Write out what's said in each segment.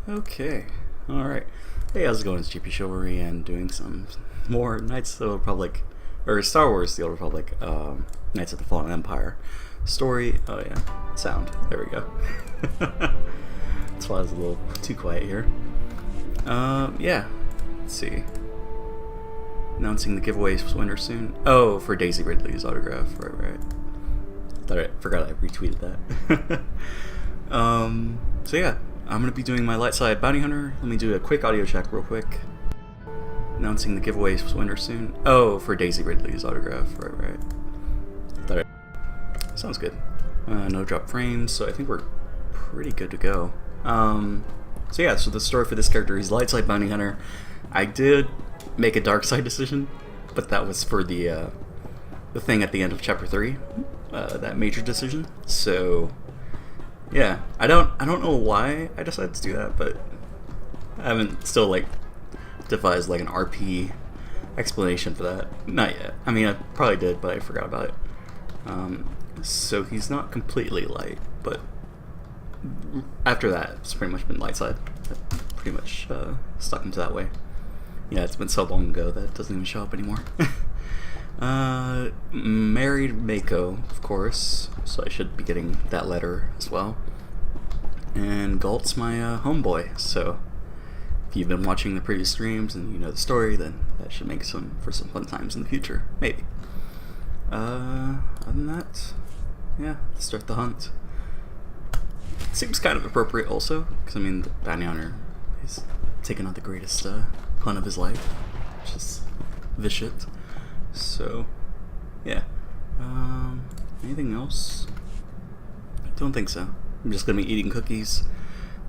Okay, alright. Hey, how's it going? It's JPChivalry and doing some more Knights of the Republic, or Star Wars The Old Republic, Knights of the Fallen Empire story. Oh yeah, sound. There we go. That's why I was a little too quiet here. Yeah, let's see. Announcing the giveaways winner soon. Oh, for Daisy Ridley's autograph. Right. Forgot I retweeted that. So yeah, I'm going to be doing my light side bounty hunter. Let me do a quick audio check real quick. Announcing the giveaways winner soon. Oh, for Daisy Ridley's autograph. Right. Sounds good. No drop frames, so I think we're pretty good to go. So yeah, so the story for this character, he's light side bounty hunter. I did make a dark side decision, but that was for the thing at the end of chapter 3, that major decision. So yeah, I don't know why I decided to do that, but I haven't still like devised like an RP explanation for that. Not yet. I mean, I probably did, but I forgot about it. So he's not completely light, but after that, it's pretty much been light side. I pretty much stuck him to that way. Yeah, it's been so long ago that it doesn't even show up anymore. Married Mako, of course, so I should be getting that letter as well. And Galt's my homeboy, so if you've been watching the previous streams and you know the story, then that should make for some fun times in the future, maybe. Other than that, yeah, let's start the hunt. Seems kind of appropriate also, because I mean, the bounty hunter is taking on the greatest hunt of his life, which is vicious. So, yeah. Anything else? I don't think so. I'm just gonna be eating cookies,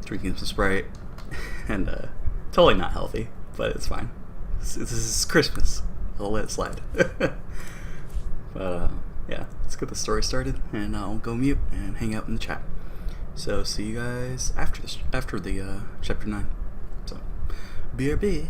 drinking some Sprite, and totally not healthy, but it's fine. This is Christmas. I'll let it slide. But yeah, let's get the story started, and I'll go mute and hang out in the chat. So see you guys after the chapter 9. So, BRB.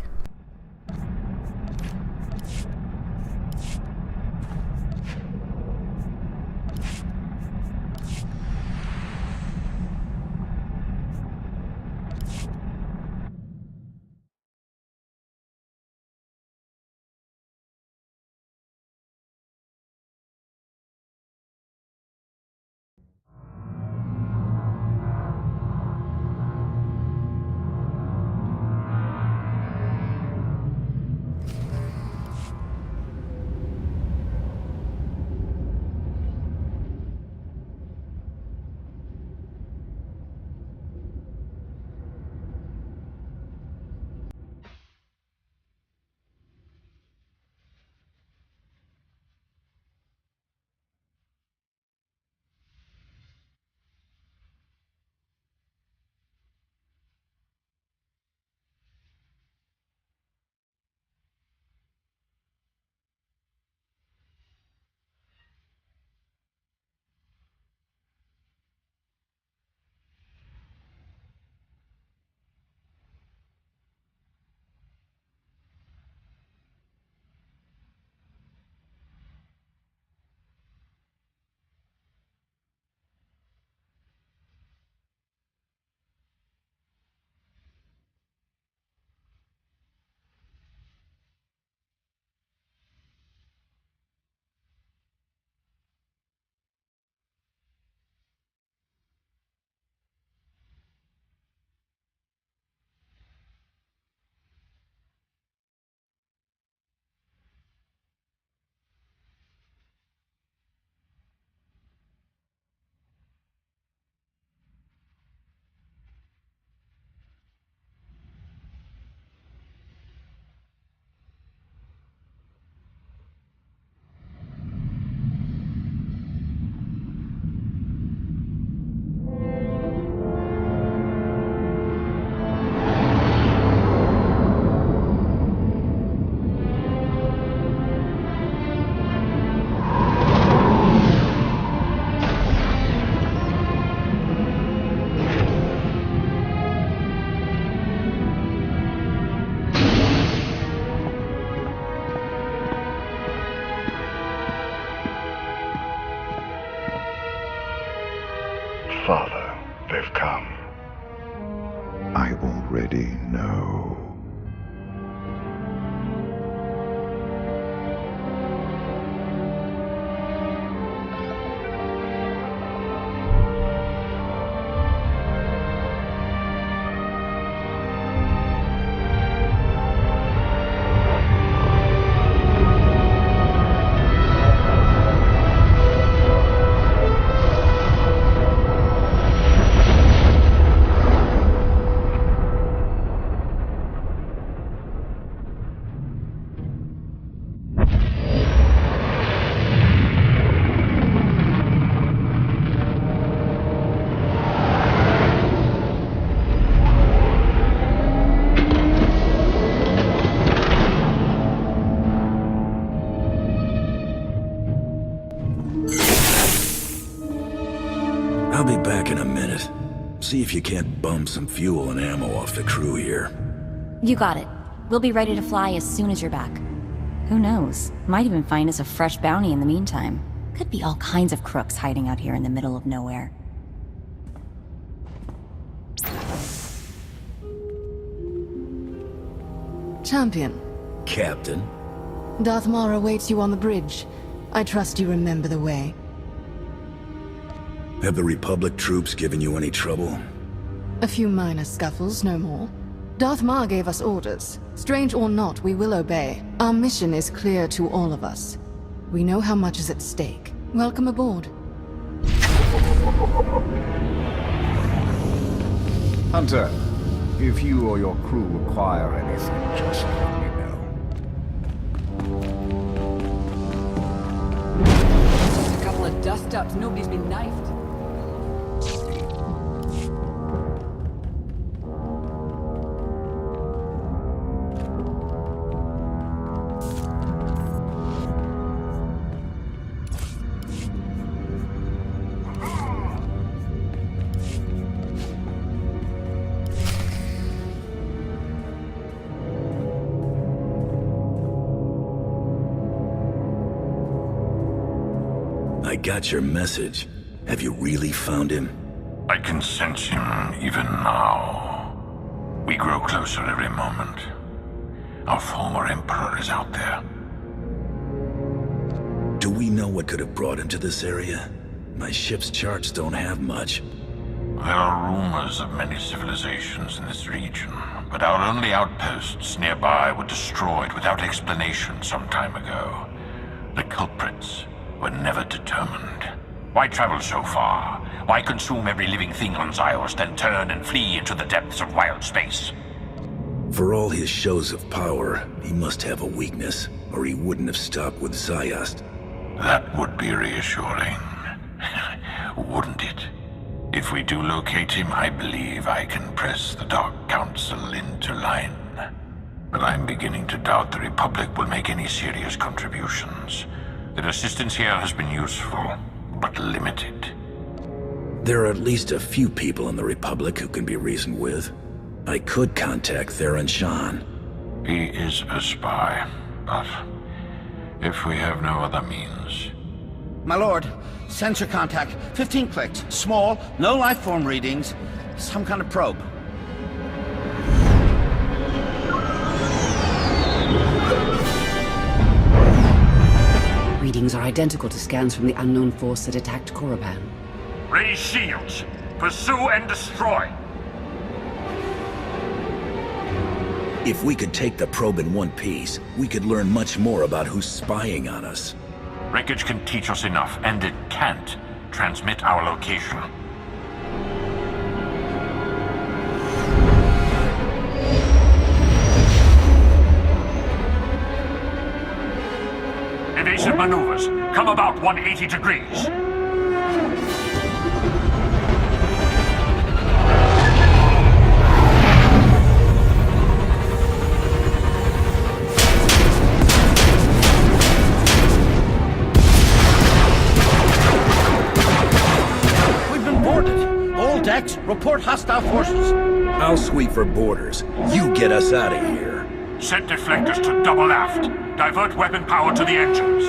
Father, they've come. I already know. I'll be back in a minute. See if you can't bum some fuel and ammo off the crew here. You got it. We'll be ready to fly as soon as you're back. Who knows? Might even find us a fresh bounty in the meantime. Could be all kinds of crooks hiding out here in the middle of nowhere. Champion. Captain? Darth Maul awaits you on the bridge. I trust you remember the way. Have the Republic troops given you any trouble? A few minor scuffles, no more. Darth Maul gave us orders. Strange or not, we will obey. Our mission is clear to all of us. We know how much is at stake. Welcome aboard. Hunter, if you or your crew require anything, just let me know. Just a couple of dust-ups. Nobody's been knifed. I got your message. Have you really found him? I can sense him even now. We grow closer every moment. Our former Emperor is out there. Do we know what could have brought him to this area? My ship's charts don't have much. There are rumors of many civilizations in this region, but our only outposts nearby were destroyed without explanation some time ago. The culprits were never determined. Why travel so far? Why consume every living thing on Zyos, then turn and flee into the depths of wild space? For all his shows of power, he must have a weakness, or he wouldn't have stopped with Zayast. That would be reassuring, wouldn't it? If we do locate him, I believe I can press the Dark Council into line. But I'm beginning to doubt the Republic will make any serious contributions. Their assistance here has been useful, but limited. There are at least a few people in the Republic who can be reasoned with. I could contact Theron Shan. He is a spy, but if we have no other means... My lord, sensor contact, 15 clicks, small, no life form readings, some kind of probe. Readings are identical to scans from the unknown force that attacked Korriban. Raise shields! Pursue and destroy! If we could take the probe in one piece, we could learn much more about who's spying on us. Wreckage can teach us enough, and it can't transmit our location. Evasive maneuvers. Come about 180 degrees. Report hostile forces. I'll sweep for borders. You get us out of here. Set deflectors to double aft. Divert weapon power to the engines.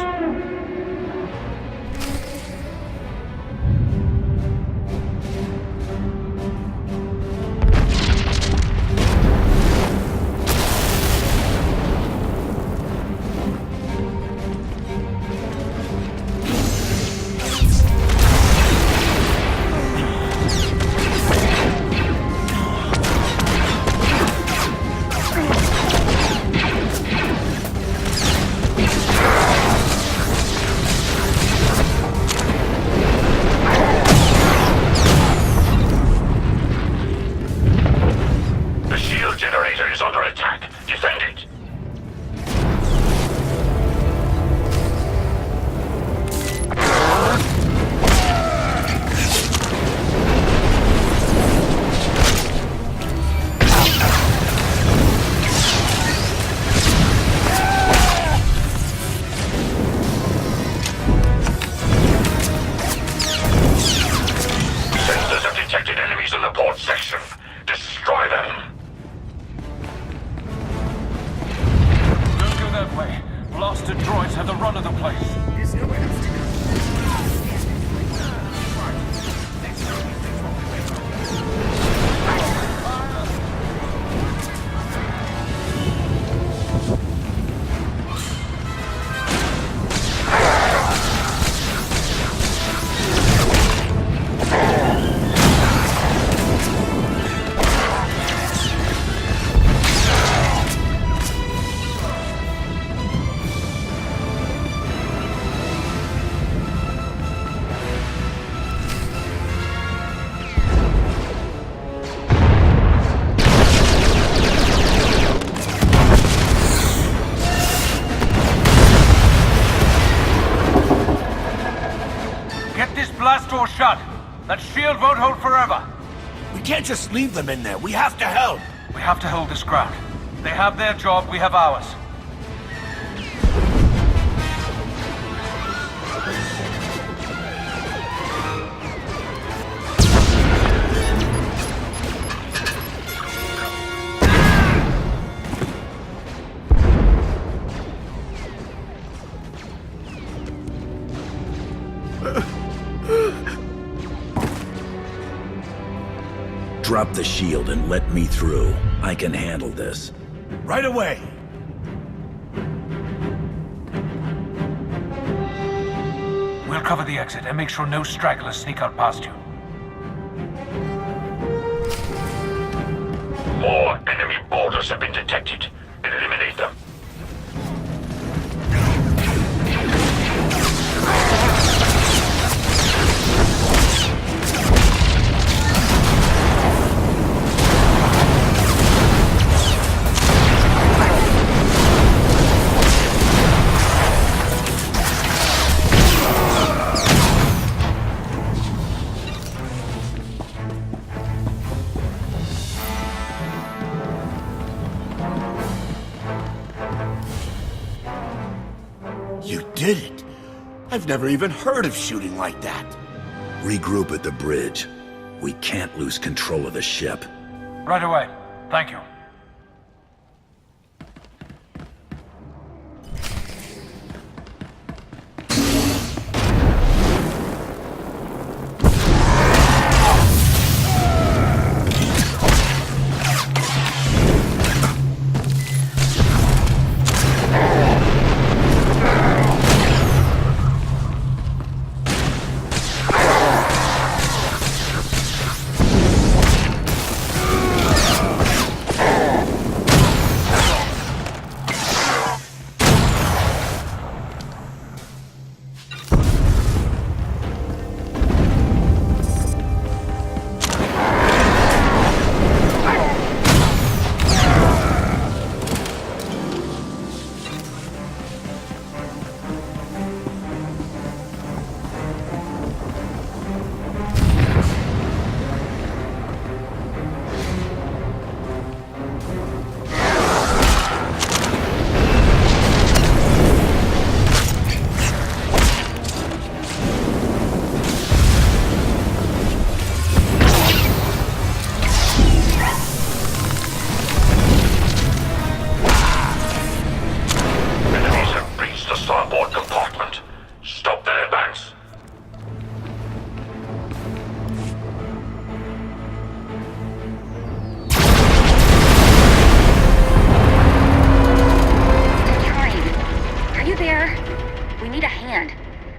Get this blast door shut. That shield won't hold forever. We can't just leave them in there. We have to help. We have to hold this ground. They have their job, we have ours. Drop the shield and let me through. I can handle this. Right away. We'll cover the exit and make sure no stragglers sneak out past you. More enemy boarders have been detected. Eliminate them. You did it. I've never even heard of shooting like that. Regroup at the bridge. We can't lose control of the ship. Right away. Thank you.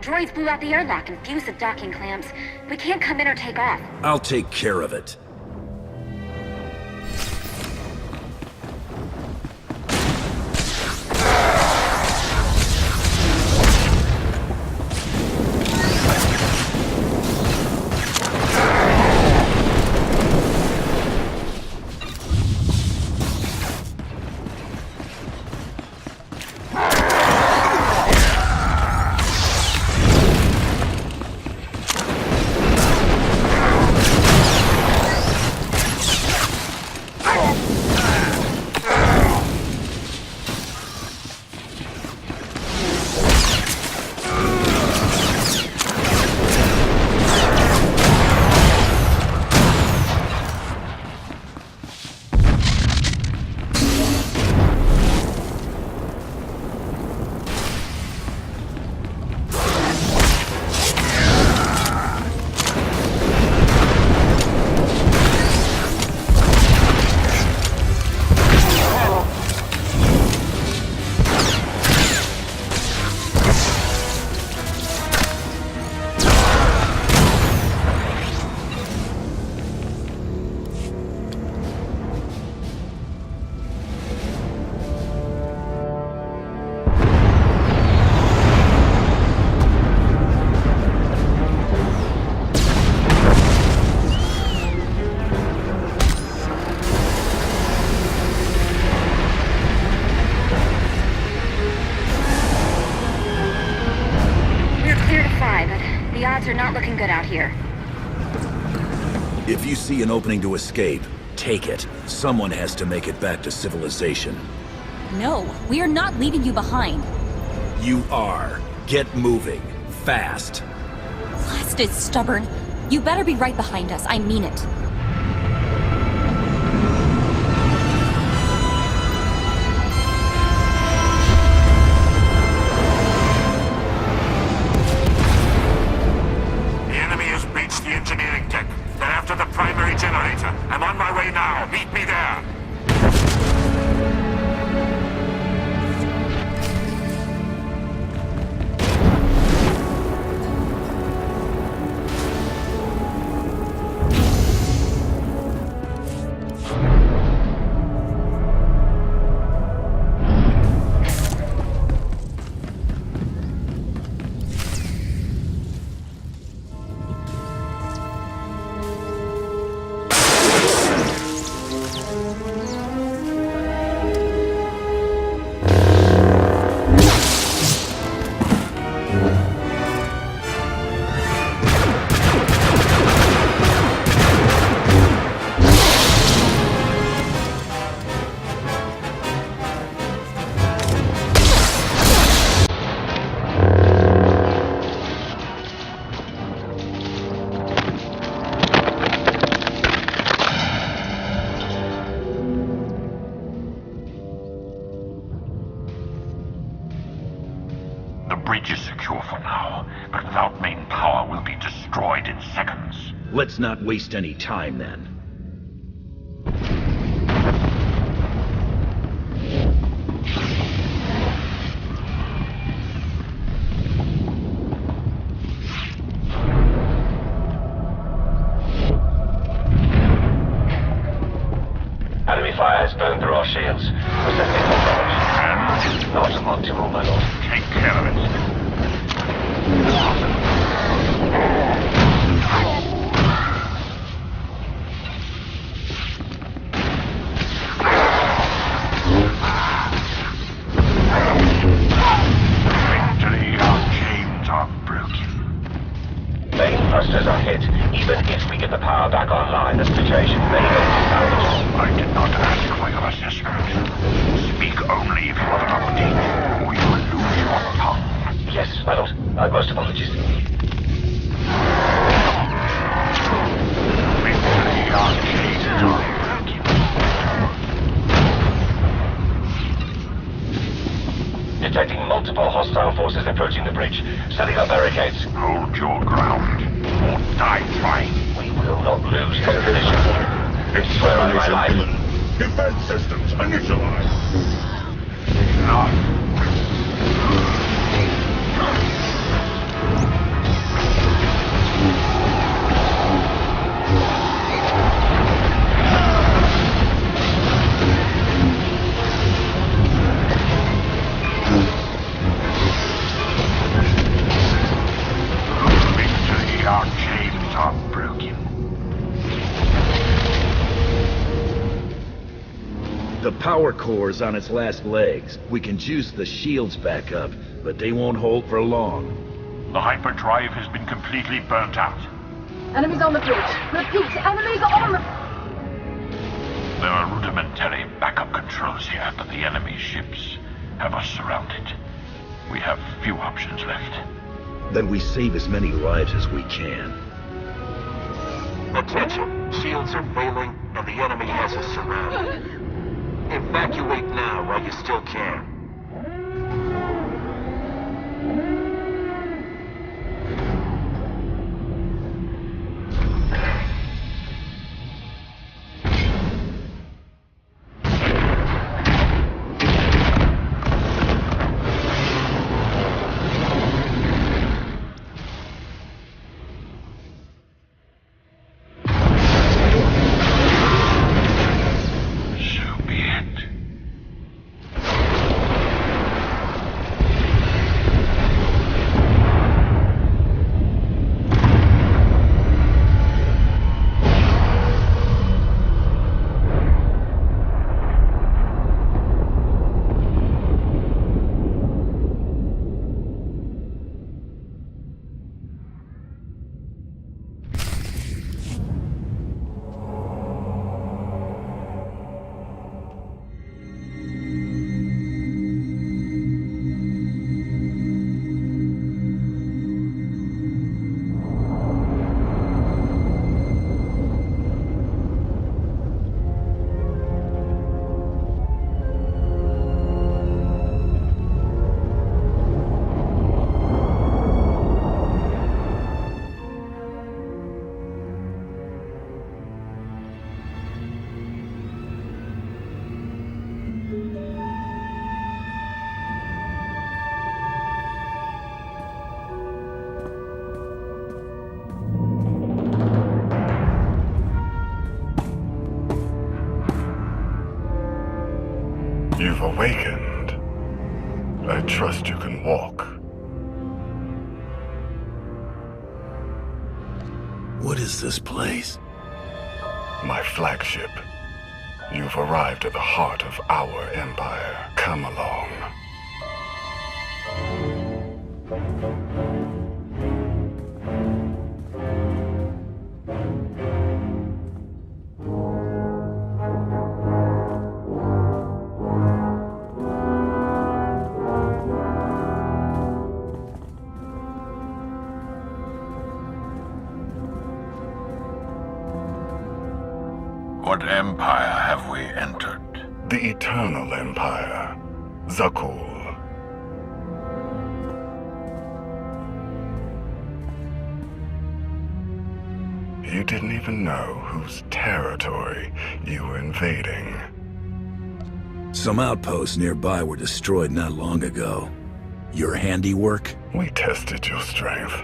Droids blew out the airlock and fused the docking clamps. We can't come in or take off. I'll take care of it. The odds are not looking good out here. If you see an opening to escape, take it. Someone has to make it back to civilization. No, we are not leaving you behind. You are. Get moving. Fast. Blasted stubborn. You better be right behind us, I mean it. The enemy has breached the engineering deck. They're after the primary generator. I'm on my way now. Meet me there. The bridge is secure for now, but without main power, we'll be destroyed in seconds. Let's not waste any time then. Enemy fire has burned through our shields. Protecting our knowledge. And Not optimal, my lord. take care of it. Victory, our chains are broken. Main thrusters are hit. Even if we get the power back online, the situation may go to salvage. I did not ask for your assessment. Speak only if you have an update, or you will lose your tongue. Yes, my lord. My most apologies. Victory, our chains are broken. Detecting multiple hostile forces approaching the bridge. Setting up barricades. Hold your ground, or die trying. We will not lose this position. It's swear on my life. Defense systems initialized. None. Victory, our chains are broken. The power core's on its last legs. We can juice the shields back up, but they won't hold for long. The hyperdrive has been completely burnt out. Enemies on the bridge. Repeat, enemies on the... There are rudimentary backup controls here, but the enemy ships have us surrounded. We have few options left. Then we save as many lives as we can. Attention. Shields are failing, and the enemy has us surrounded. Evacuate now while you still can. So be it. You've awakened. I trust you can walk. What is this place? My flagship. You've arrived at the heart of our empire. Come along. What empire have we entered? The Eternal Empire. Zakul. You didn't even know whose territory you were invading. Some outposts nearby were destroyed not long ago. Your handiwork? We tested your strength.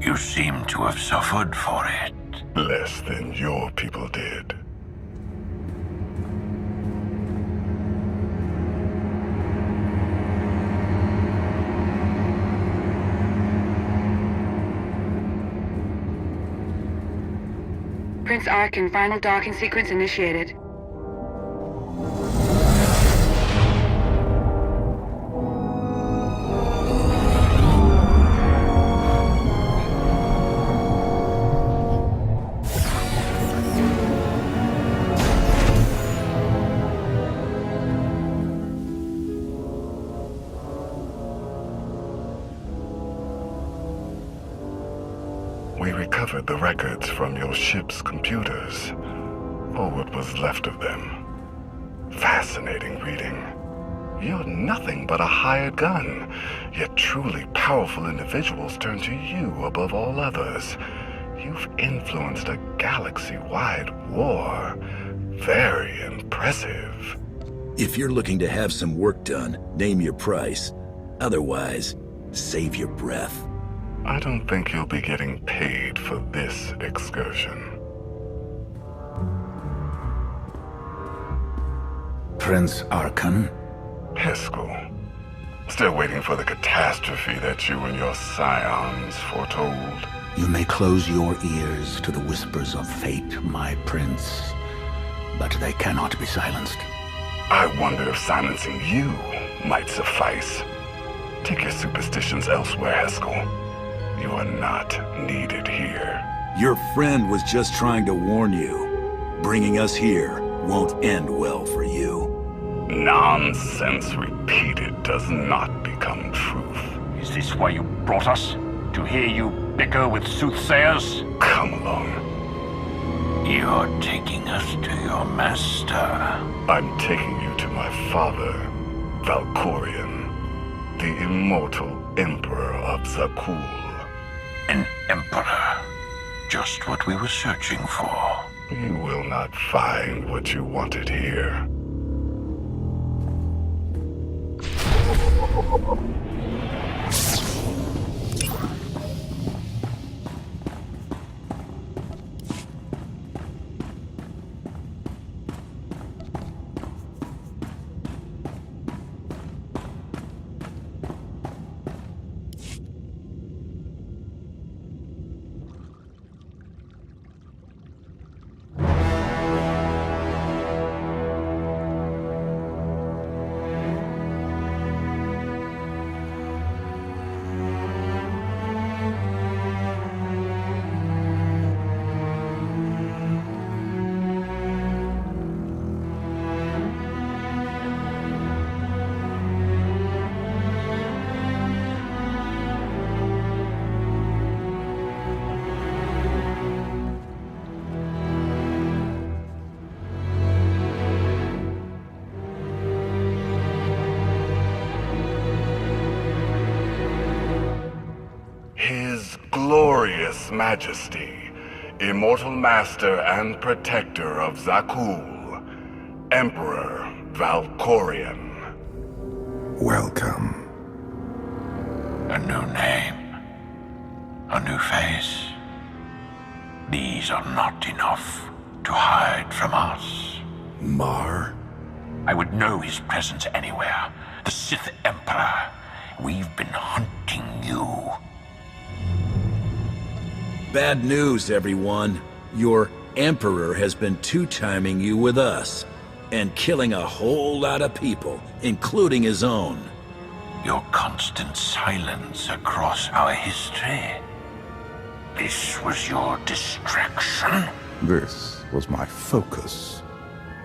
You seem to have suffered for it. Less than your people did. Prince Arkin, final docking sequence initiated. We recovered the records from your ship's computers, or what was left of them. Fascinating reading. You're nothing but a hired gun, yet truly powerful individuals turn to you above all others. You've influenced a galaxy-wide war. Very impressive. If you're looking to have some work done, name your price. Otherwise, save your breath. I don't think you'll be getting paid for this excursion. Prince Arkin? Heskel. Still waiting for the catastrophe that you and your scions foretold. You may close your ears to the whispers of fate, my prince, but they cannot be silenced. I wonder if silencing you might suffice. Take your superstitions elsewhere, Heskel. You are not needed here. Your friend was just trying to warn you. Bringing us here won't end well for you. Nonsense repeated does not become truth. Is this why you brought us? To hear you bicker with soothsayers? Come along. You're taking us to your master. I'm taking you to my father, Valkorion, the immortal Emperor of Zakul. An emperor. Just what we were searching for. You will not find what you wanted here. Glorious Majesty, Immortal Master and Protector of Zakul, Emperor Valkorion. Welcome. A new name. A new face. These are not enough to hide from us. Mar? I would know his presence anywhere. The Sith Emperor. We've been hunting you. Bad news, everyone. Your Emperor has been two-timing you with us, and killing a whole lot of people, including his own. Your constant silence across our history. This was your distraction? This was my focus.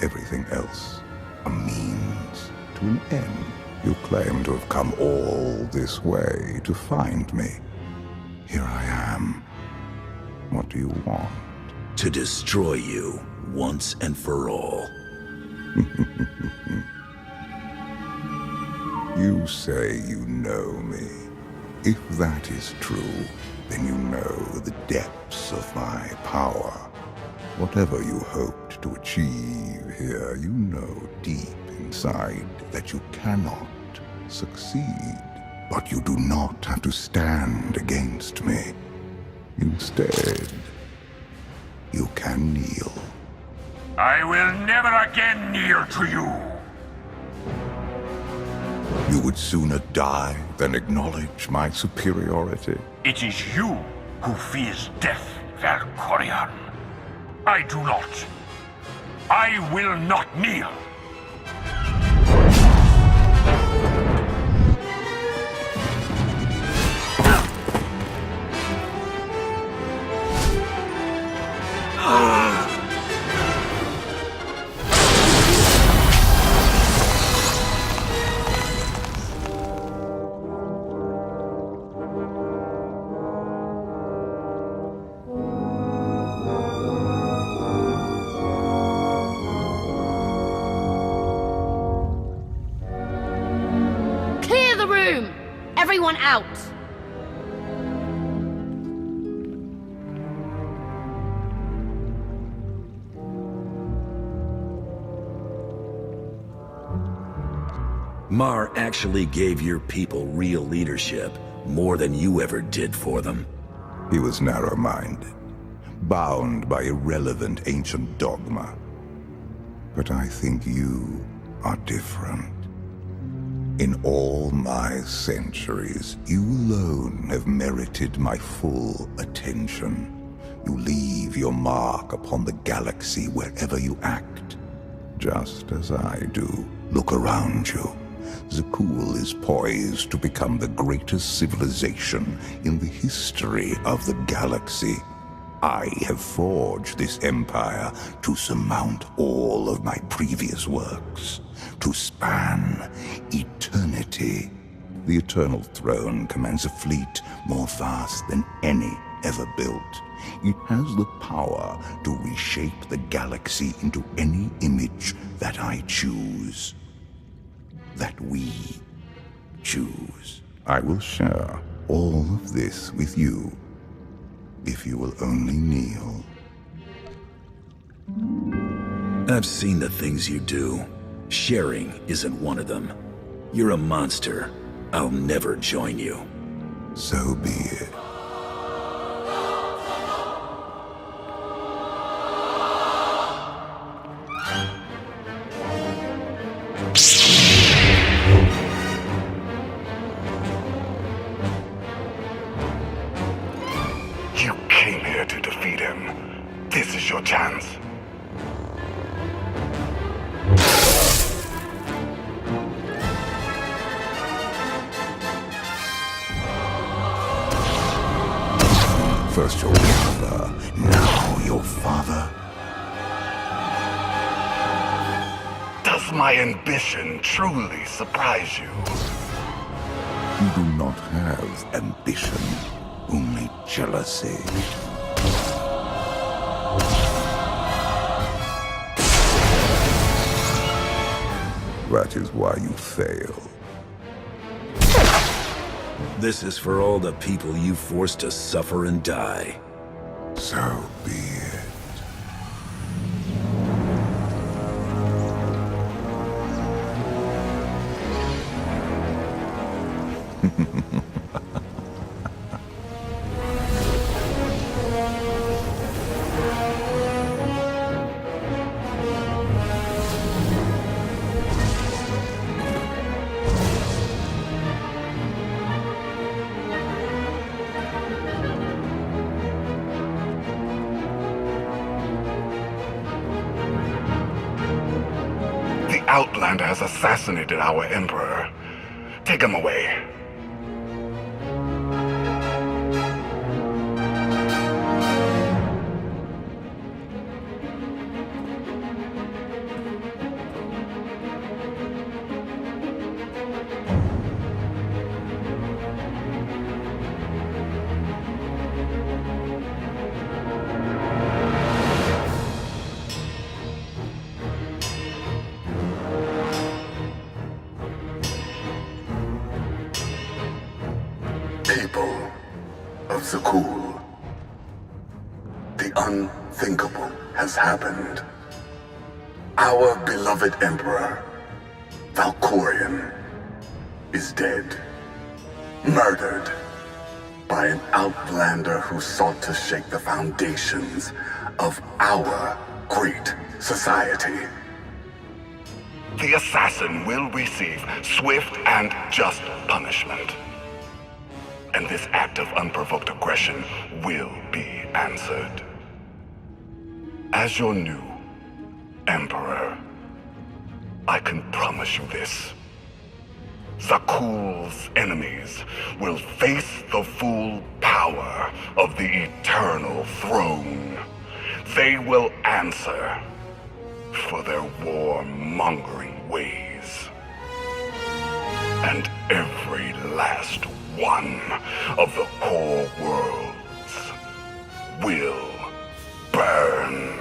Everything else, a means to an end. You claim to have come all this way to find me. Here I am. What do you want? To destroy you, once and for all. You say you know me. If that is true, then you know the depths of my power. Whatever you hoped to achieve here, you know deep inside that you cannot succeed. But you do not have to stand against me. Instead, you can kneel. I will never again kneel to you. You would sooner die than acknowledge my superiority. It is you who fears death, Valkorion. I do not. I will not kneel. Everyone out! Mar actually gave your people real leadership, more than you ever did for them. He was narrow-minded, bound by irrelevant ancient dogma. But I think you are different. In all my centuries, you alone have merited my full attention. You leave your mark upon the galaxy wherever you act, just as I do. Look around you. Zakul is poised to become the greatest civilization in the history of the galaxy. I have forged this empire to surmount all of my previous works, to span eternity. The Eternal Throne commands a fleet more vast than any ever built. It has the power to reshape the galaxy into any image that I choose. That we choose. I will share all of this with you, if you will only kneel. I've seen the things you do. Sharing isn't one of them. You're a monster. I'll never join you. So be it. You came here to defeat him. This is your chance. First your brother, now your father. Does my ambition truly surprise you? You do not have ambition, only jealousy. That is why you fail. This is for all the people you forced to suffer and die. So be it. Outlander has assassinated our Emperor. Take him away. People of Zakul, the unthinkable has happened. Our beloved Emperor, Valkorion, is dead. Murdered by an Outlander who sought to shake the foundations of our great society. The assassin will receive swift and just punishment. And this act of unprovoked aggression will be answered. As your new Emperor, I can promise you this. Zakul's enemies will face the full power of the Eternal Throne. They will answer for their war-mongering ways. And every last one of the core worlds will burn.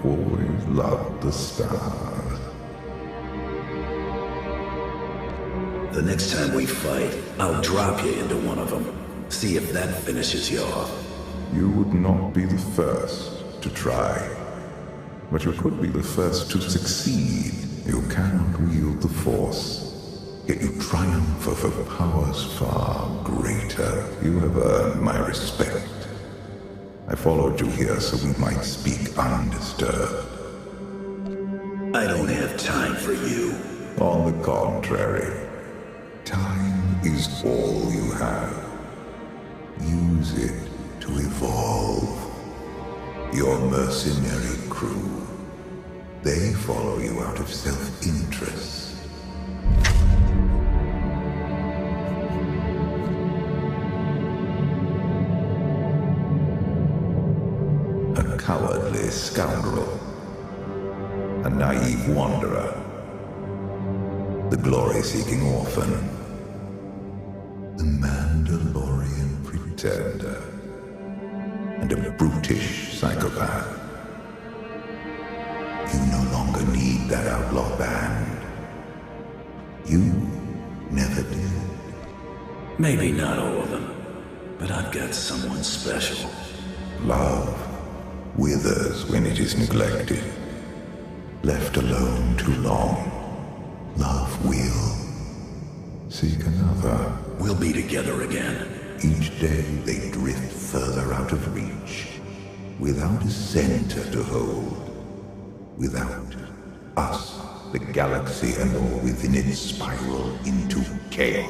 Always loved the stars. The next time we fight, I'll drop you into one of them. See if that finishes you off. You would not be the first to try. But you could be the first to succeed. You cannot wield the Force, yet you triumph over powers far greater. You have earned my respect. I followed you here so we might speak undisturbed. I don't have time for you. On the contrary, time is all you have. Use it to evolve. Your mercenary crew, they follow you out of self-interest. A cowardly scoundrel. A naive wanderer. The glory-seeking orphan. The Mandalorian pretender. And a brutish psychopath. You no longer need that outlaw band. You never did. Maybe not all of them, but I've got someone special. Love withers when it is neglected. Left alone too long, love will seek another. We'll be together again. Each day they drift further out of reach, without a center to hold. Without us, the galaxy and all within it spiral into chaos.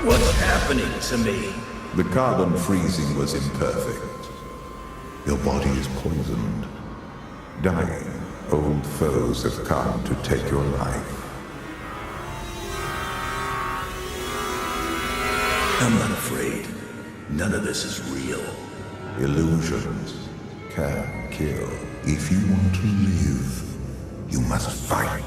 What's happening to me? The carbon freezing was imperfect. Your body is poisoned. Dying, old foes have come to take your life. I'm not afraid. None of this is real. Illusions can kill. If you want to live, you must fight.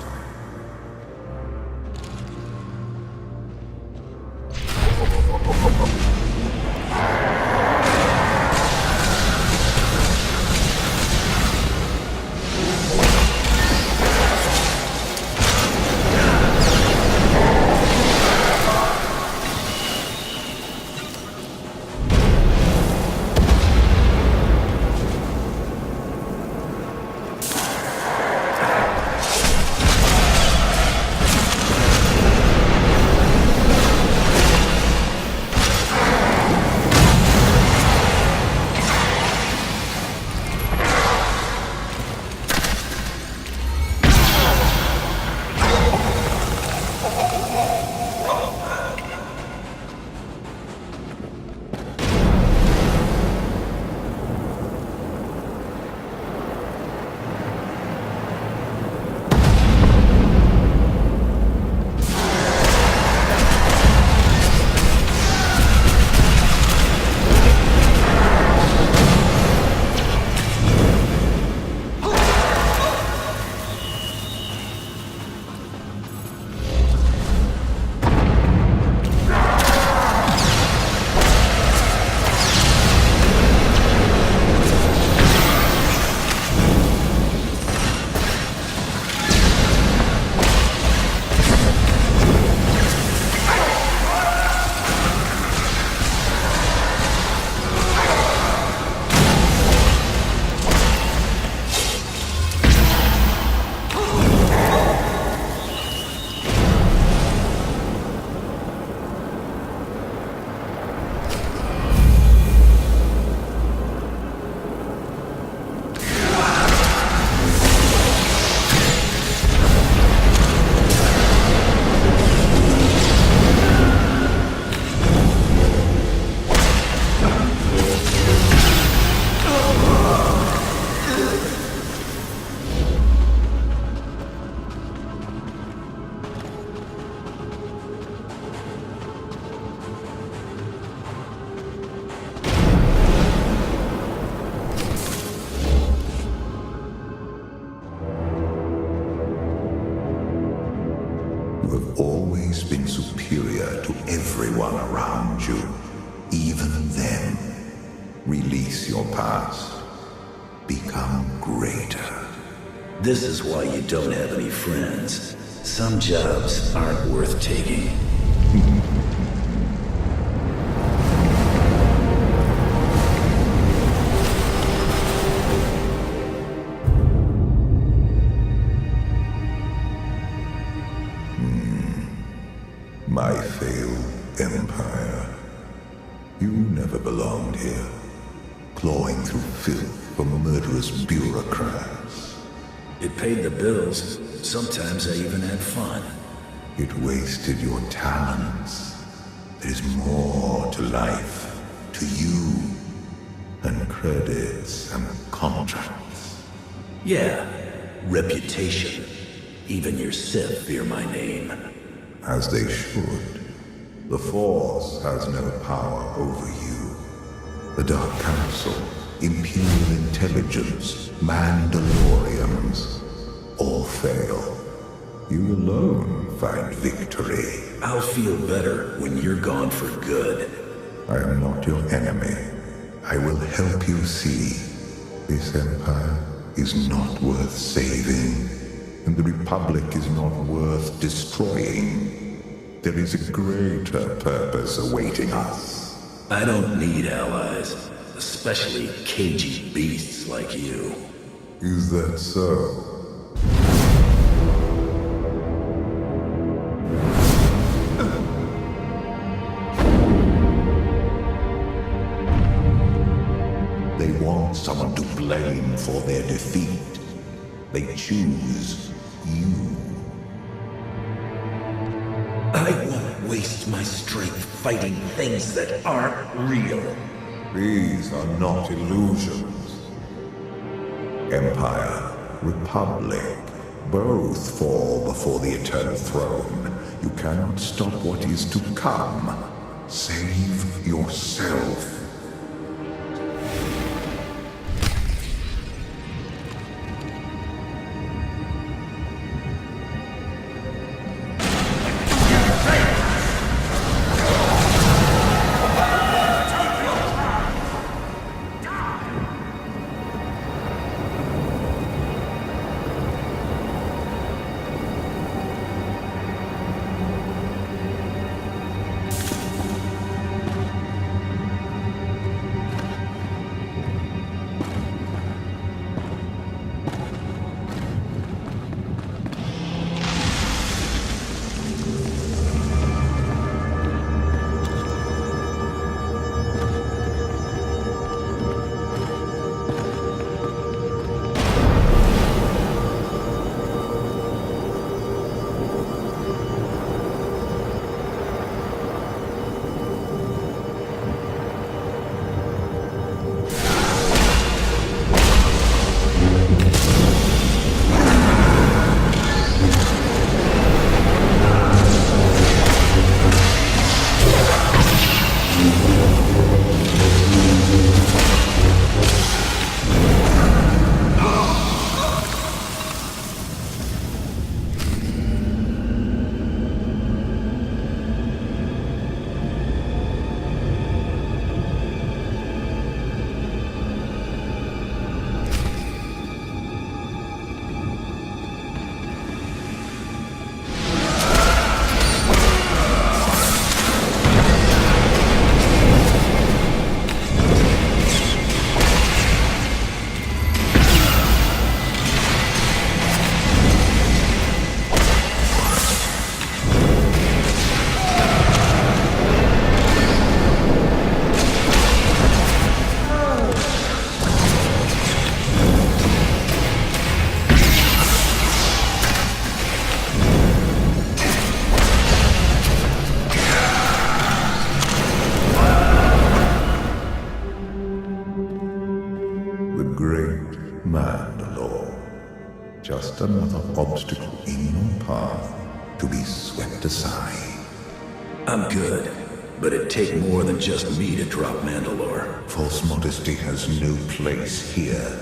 always been superior to everyone around you. Even then, release your past. Become greater. This is why you don't have any friends. Some jobs aren't worth taking. My failed empire. You never belonged here, clawing through filth for murderous bureaucrats. It paid the bills. Sometimes I even had fun. It wasted your talents. There's more to life, to you, than credits and contracts. Yeah, reputation. Even your Sith fear my name. As they should. The Force has no power over you. The Dark Council, Imperial Intelligence, Mandalorians, all fail. You alone find victory. I'll feel better when you're gone for good. I am not your enemy. I will help you see. This empire is not worth saving. And the Republic is not worth destroying. There is a greater purpose awaiting us. I don't need allies, especially cagey beasts like you. Is that so? They want someone to blame for their defeat. They choose you. I won't waste my strength fighting things that aren't real. These are not illusions. Empire, Republic, both fall before the Eternal Throne. You cannot stop what is to come. Save yourself. Just another obstacle in your path to be swept aside. I'm good, but it'd take more than just me to drop Mandalore. False modesty has no place here.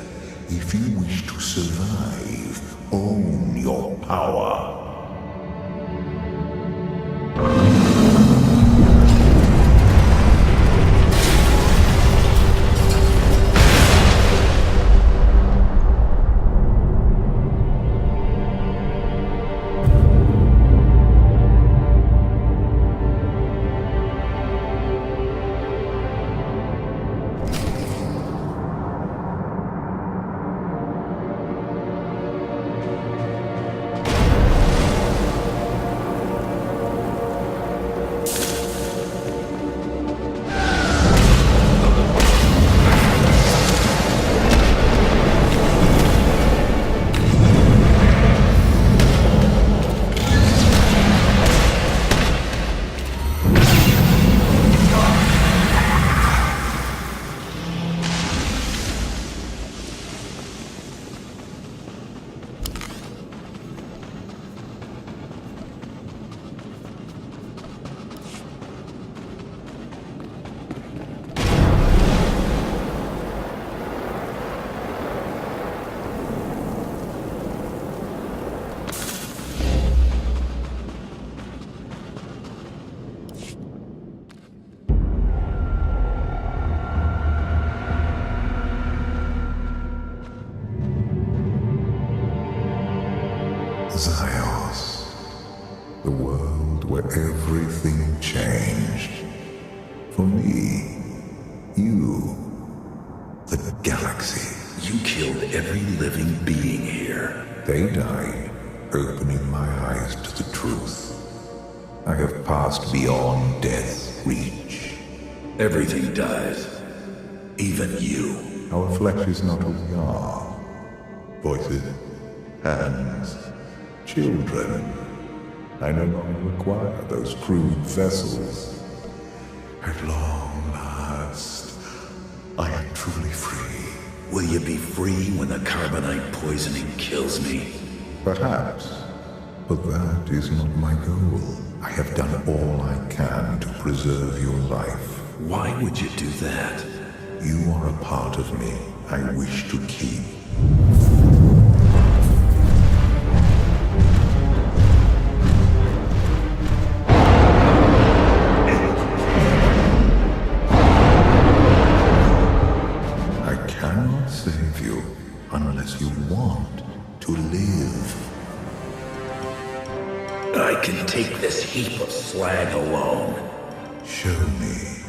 If you wish to survive, own your power. everything changed. For me, you, the galaxy. You killed every living being here. They died, opening my eyes to the truth. I have passed beyond death's reach. Everything dies. Even you. Our flesh is not who we are. Voices, hands, children. I no longer require those crude vessels. At long last, I am truly free. Will you be free when the carbonite poisoning kills me? Perhaps, but that is not my goal. I have done all I can to preserve your life. Why would you do that? You are a part of me I wish to keep. I cannot save you unless you want to live. I can take this heap of slag alone. Show me.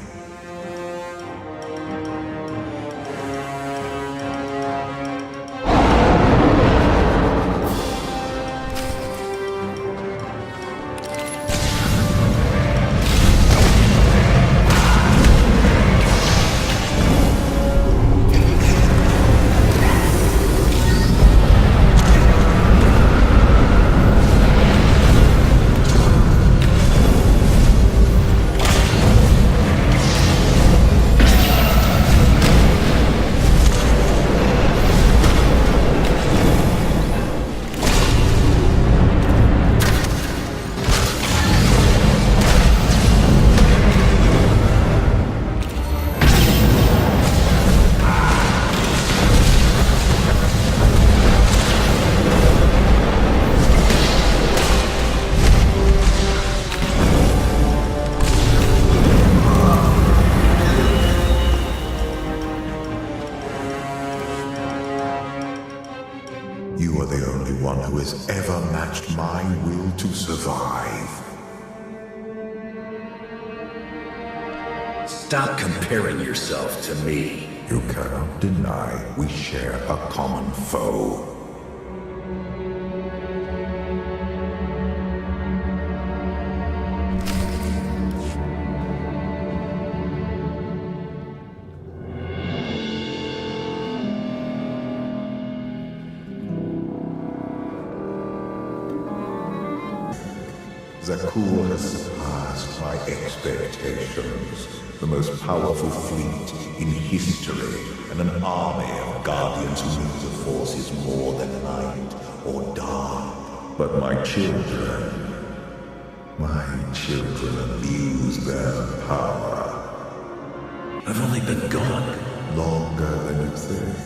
You are the only one who has ever matched my will to survive. Stop comparing yourself to me. You cannot deny we share a common foe. Zakuul has surpassed my expectations. The most powerful fleet in history, and an army of guardians who know the Force is more than light or dark. But my children abuse their power. I've only been gone longer than you think.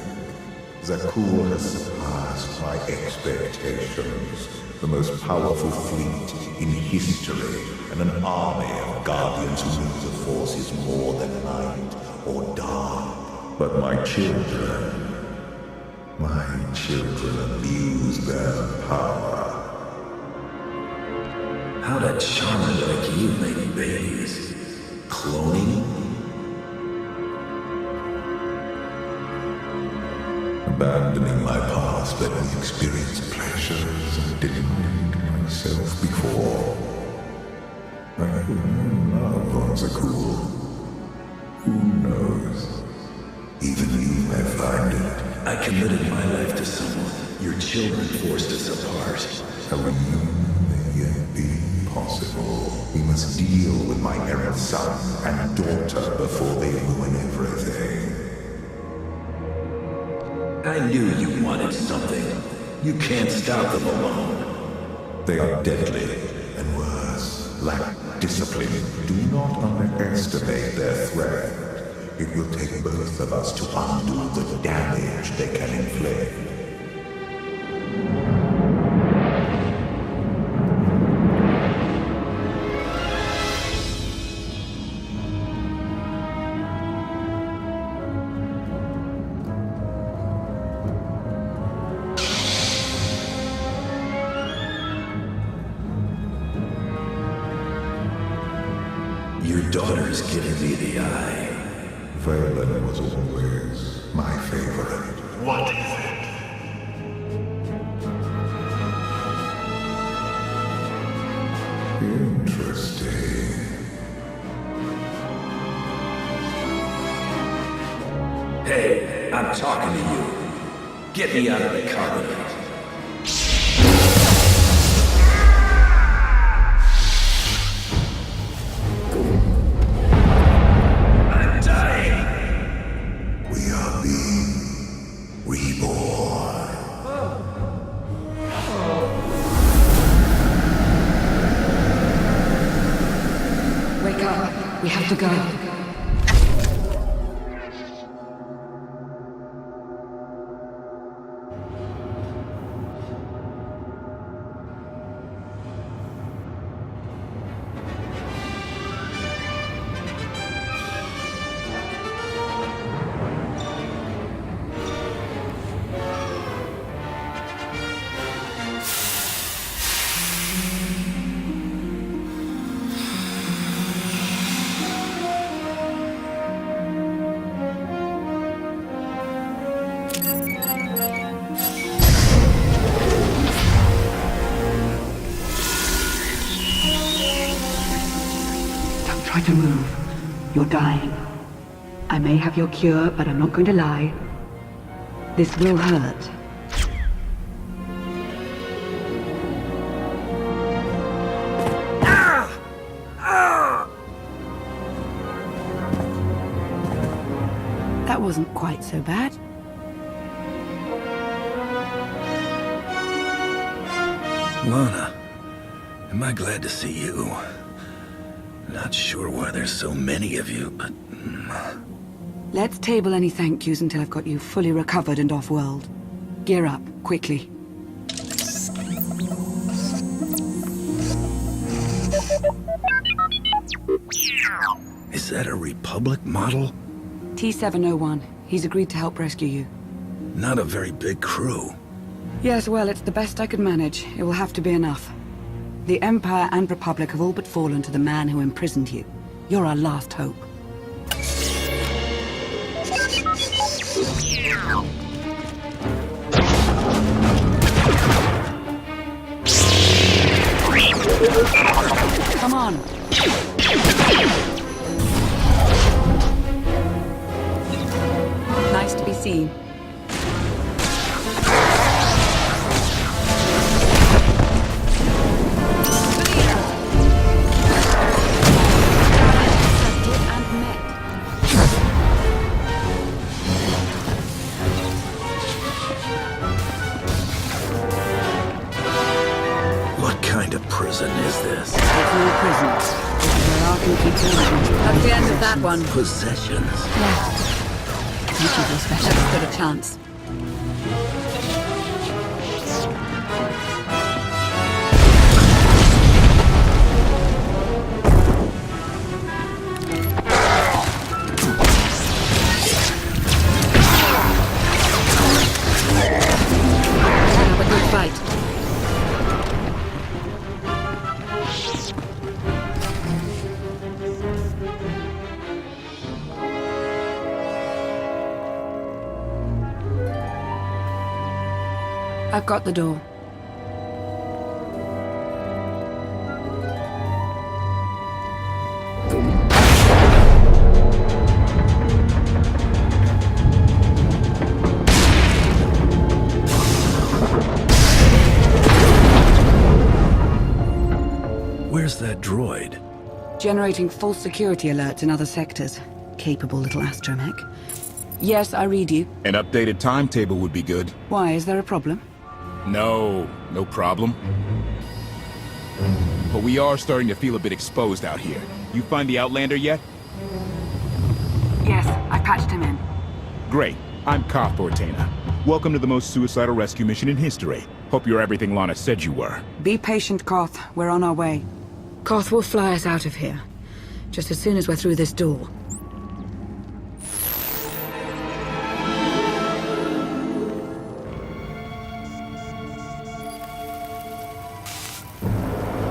Zakuul has surpassed my expectations. The most powerful fleet in history, and an army of guardians who know the Force is more than light or dark. But my children abuse their power. How'd a charmer like you make babies? Cloning? Abandoning my past, let me experience pleasures I didn't need myself before. I have no love on Zakuul. Who knows? Even you may find it. I committed my life to someone. Your children forced us apart. A reunion may yet be possible. We must deal with my errant son and daughter before they ruin everything. I knew you wanted something. You can't stop them alone. They are deadly, and worse, lack discipline. Do not underestimate their threat. It will take both of us to undo the damage they can inflict. Your daughter's giving me the eye. Valen was always my favorite. What is it? Interesting. Hey, I'm talking to you. Get me out of the Covenant. I'm dying. We are being reborn. Wake up. We have to go. Try to move. You're dying. I may have your cure, but I'm not going to lie. This will hurt. That wasn't quite so bad. Lana, am I glad to see you? Not sure why there's so many of you, but... Let's table any thank yous until I've got you fully recovered and off-world. Gear up, quickly. Is that a Republic model? T-701. He's agreed to help rescue you. Not a very big crew. Yes, well, it's the best I could manage. It will have to be enough. The Empire and Republic have all but fallen to the man who imprisoned you. You're our last hope. Come on. Nice to be seen. What kind of prison is this? It's no prison. This is where I can keep going. That's the end of that one. Possessions. Don't you feel special? Let's get a chance. Have a good fight. I've got the door. Where's that droid? Generating false security alerts in other sectors. Capable little astromech. Yes, I read you. An updated timetable would be good. Why, is there a problem? No problem. But we are starting to feel a bit exposed out here. You find the Outlander yet? Yes, I patched him in. Great. I'm Koth Ortana. Welcome to the most suicidal rescue mission in history. Hope you're everything Lana said you were. Be patient, Koth. We're on our way. Koth will fly us out of here. Just as soon as we're through this door.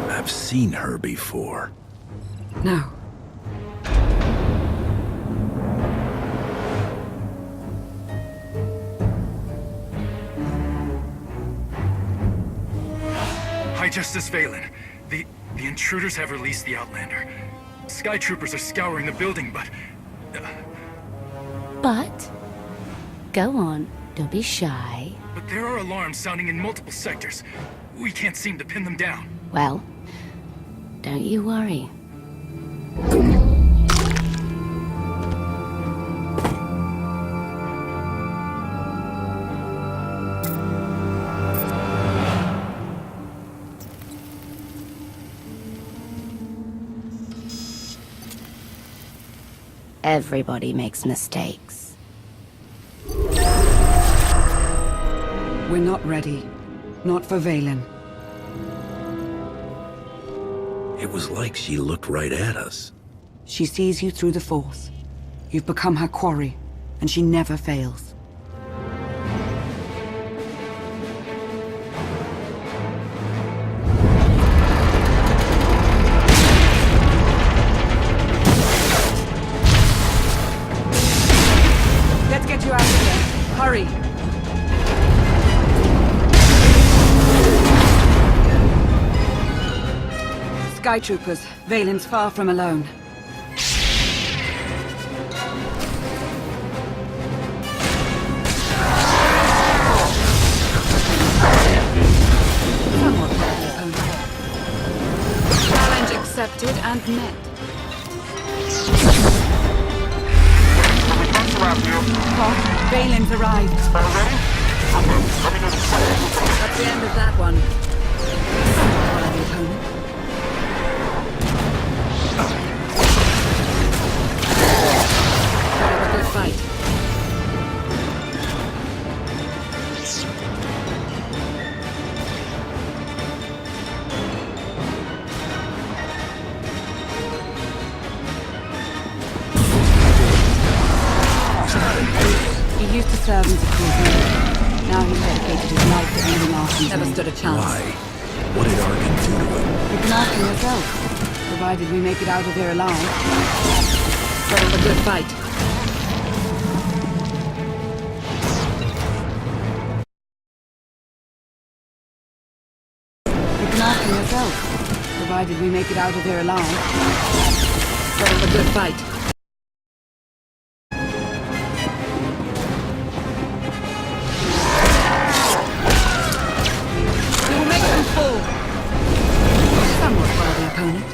I've seen her before. No. This is Valen. The intruders have released the Outlander. Sky troopers are scouring the building, but... But? Go on. Don't be shy. But there are alarms sounding in multiple sectors. We can't seem to pin them down. Well, don't you worry. Everybody makes mistakes. We're not ready. Not for Valen. It was like she looked right at us. She sees you through the Force. You've become her quarry, and she never fails. Let's get you out of here. Hurry! Sky troopers, Valen's far from alone. Challenge accepted and met. Valen's arrived. That's the end of that one. The opponent. Have a good fight. He used to serve in Zaku's. Now he's dedicated his life to ending Arkham. Never stood a chance. Why? What did Arkham do to him? You can ask him yourself, provided we make it out of here alive. Set up a good fight. You can ask him yourself, provided we make it out of here alive. Set up a good fight. Somewhat by the opponent.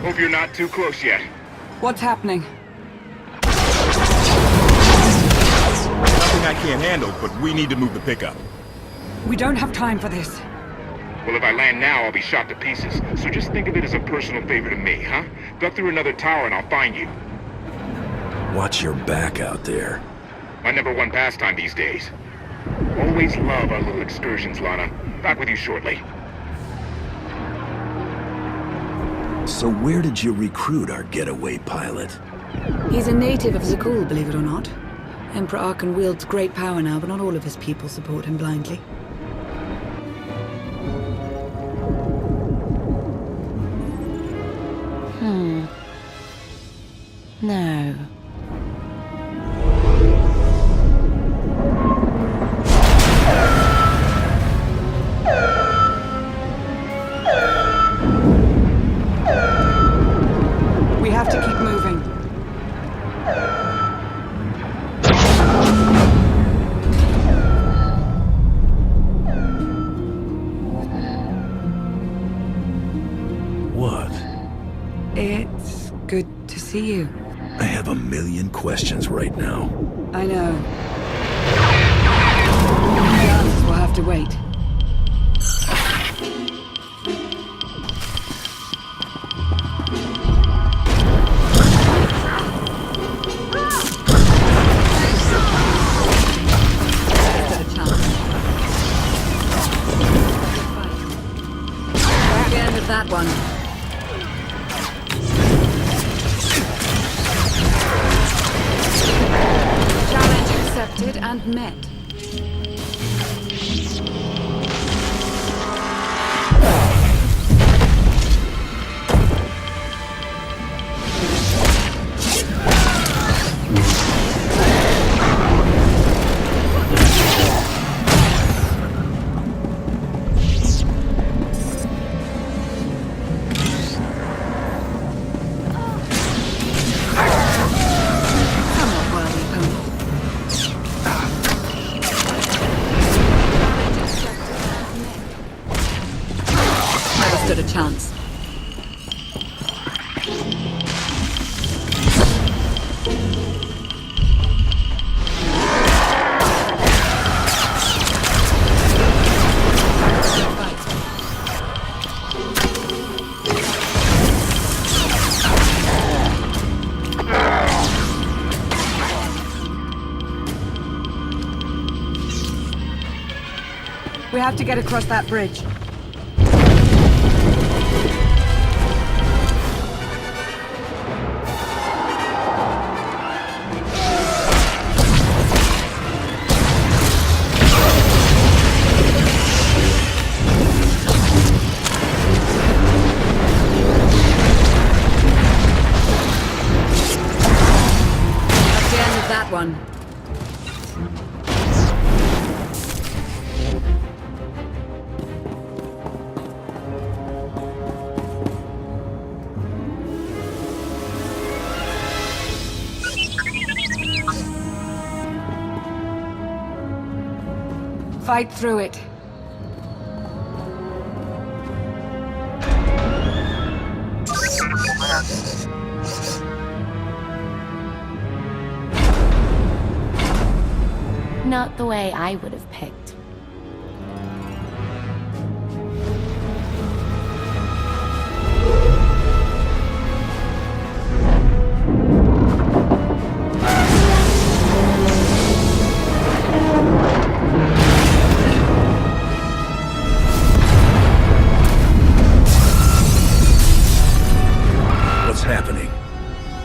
Hope you're not too close yet. What's happening? Nothing I can't handle, but we need to move the pickup. We don't have time for this. Well, if I land now, I'll be shot to pieces. So just think of it as a personal favor to me, huh? Duck through another tower and I'll find you. Watch your back out there. My #1 pastime these days. Always love our little excursions, Lana. Back with you shortly. So where did you recruit our getaway pilot? He's a native of Zakul, believe it or not. Emperor Arkan wields great power now, but not all of his people support him blindly. No. We have to keep moving. What? It's good to see you. I have a million questions right now. I know. The answers will have to wait. Back end of that one. Challenge accepted and met. stood a chance. We have to get across that bridge. That's the end of that one. Fight through it. Not the way I would have picked. What's happening?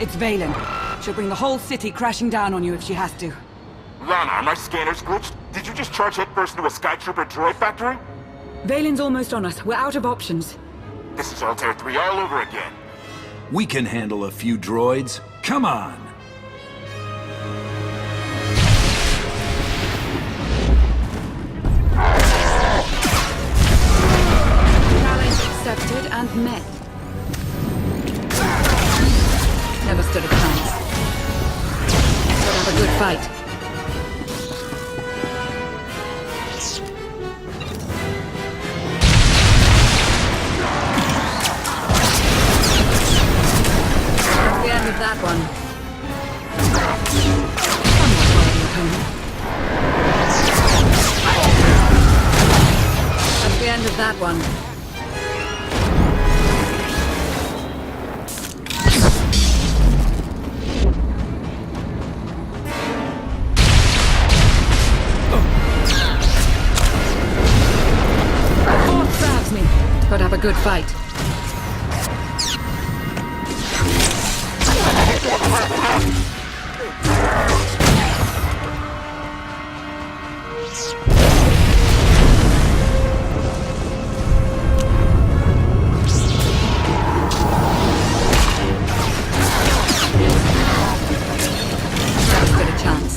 It's Valen. She'll bring the whole city crashing down on you if she has to. Lana, are my scanners glitched? Did you just charge headfirst into a Sky Trooper droid factory? Valen's almost on us. We're out of options. This is Altair 3 all over again. We can handle a few droids. Come on! Challenge accepted and met. Never stood a chance. We'll have a good fight. That's the end of that one. Somewhat worthy opponent. That's the end of that one. Gotta have a good fight. Never stood a chance.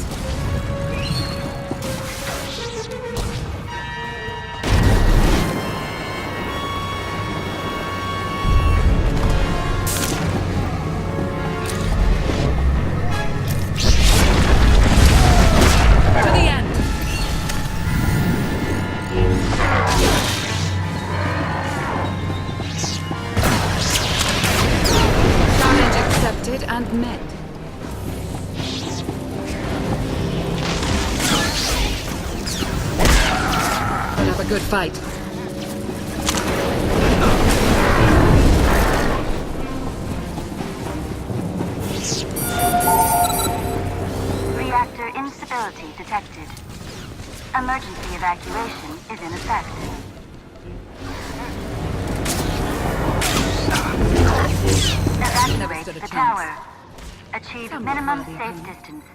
And met. We'll have a good fight. Reactor instability detected. Emergency evacuation is in effect. Evacuate the tower. Achieve minimum safe distance.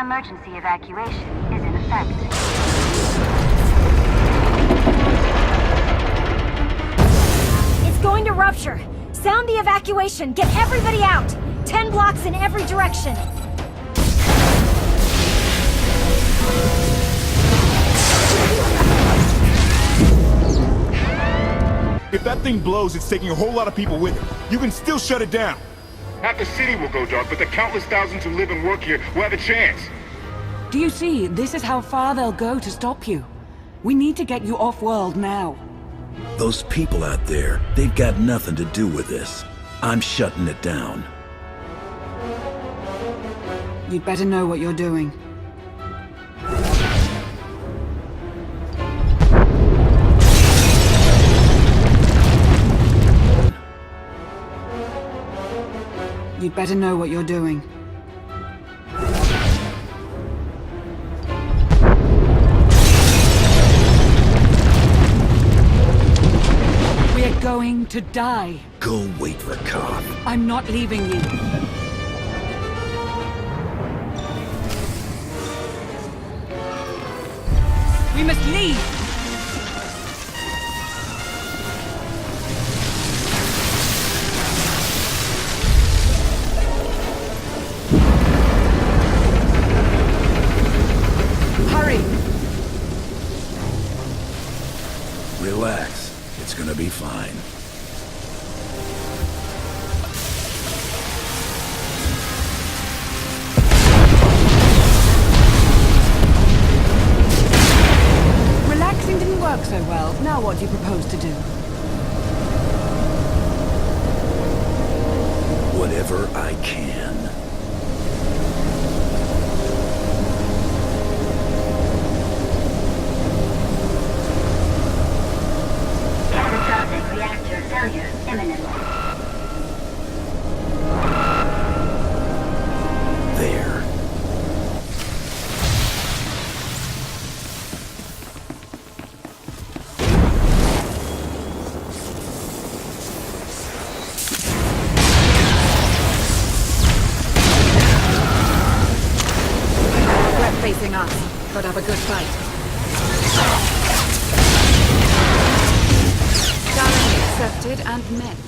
Emergency evacuation is in effect. It's going to rupture. Sound the evacuation. Get everybody out. 10 blocks in every direction. If that thing blows, it's taking a whole lot of people with it. You can still shut it down. Half the city will go dark, but the countless thousands who live and work here will have a chance. Do you see? This is how far they'll go to stop you. We need to get you off-world now. Those people out there, they've got nothing to do with this. I'm shutting it down. You'd better know what you're doing. You'd better know what you're doing. We're going to die. Go wait for Koth. I'm not leaving you. We must leave! Hurry! Relax. It's gonna be fine. Relaxing didn't work so well. Now what do you propose to do? Whatever I can. Catastrophic reactor failure imminent. There. Threat facing us. Could have a good fight. Challenge accepted and met.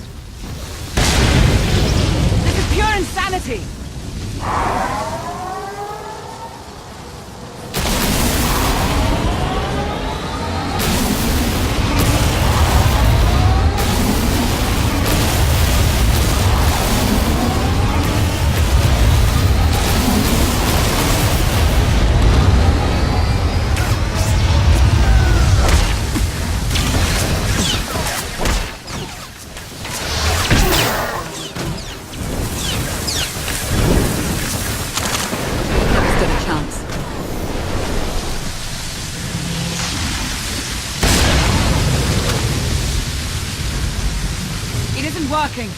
This is pure insanity! Stood a chance. It isn't working.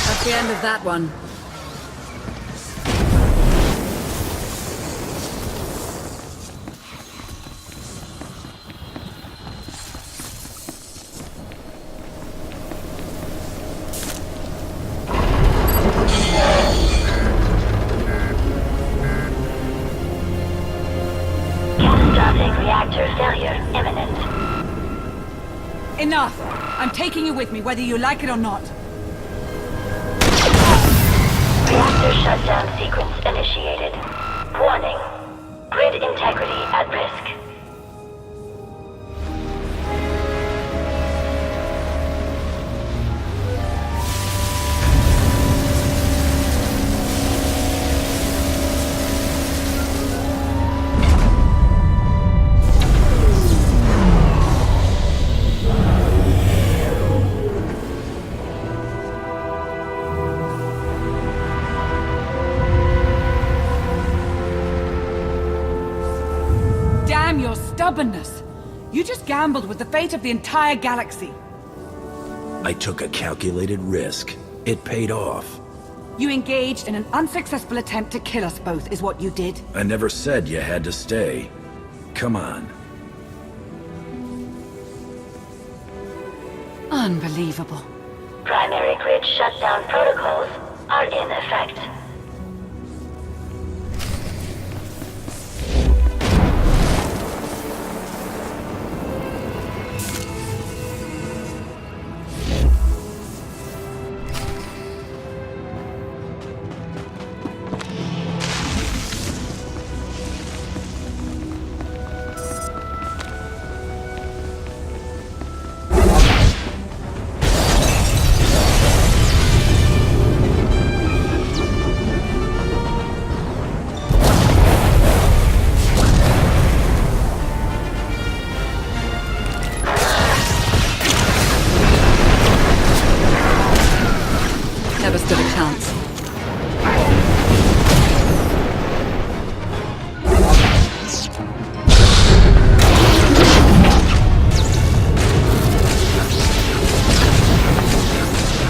That's the end of that one. Catastrophic reactor failure imminent. Enough! I'm taking you with me, whether you like it or not. Reactor shutdown sequence initiated. Warning. Grid integrity at risk. stubbornness. You just gambled with the fate of the entire galaxy. I took a calculated risk. It paid off. You engaged in an unsuccessful attempt to kill us both, is what you did. I never said you had to stay. Come on. Unbelievable. Primary grid shutdown protocols are in effect. Never stood a chance.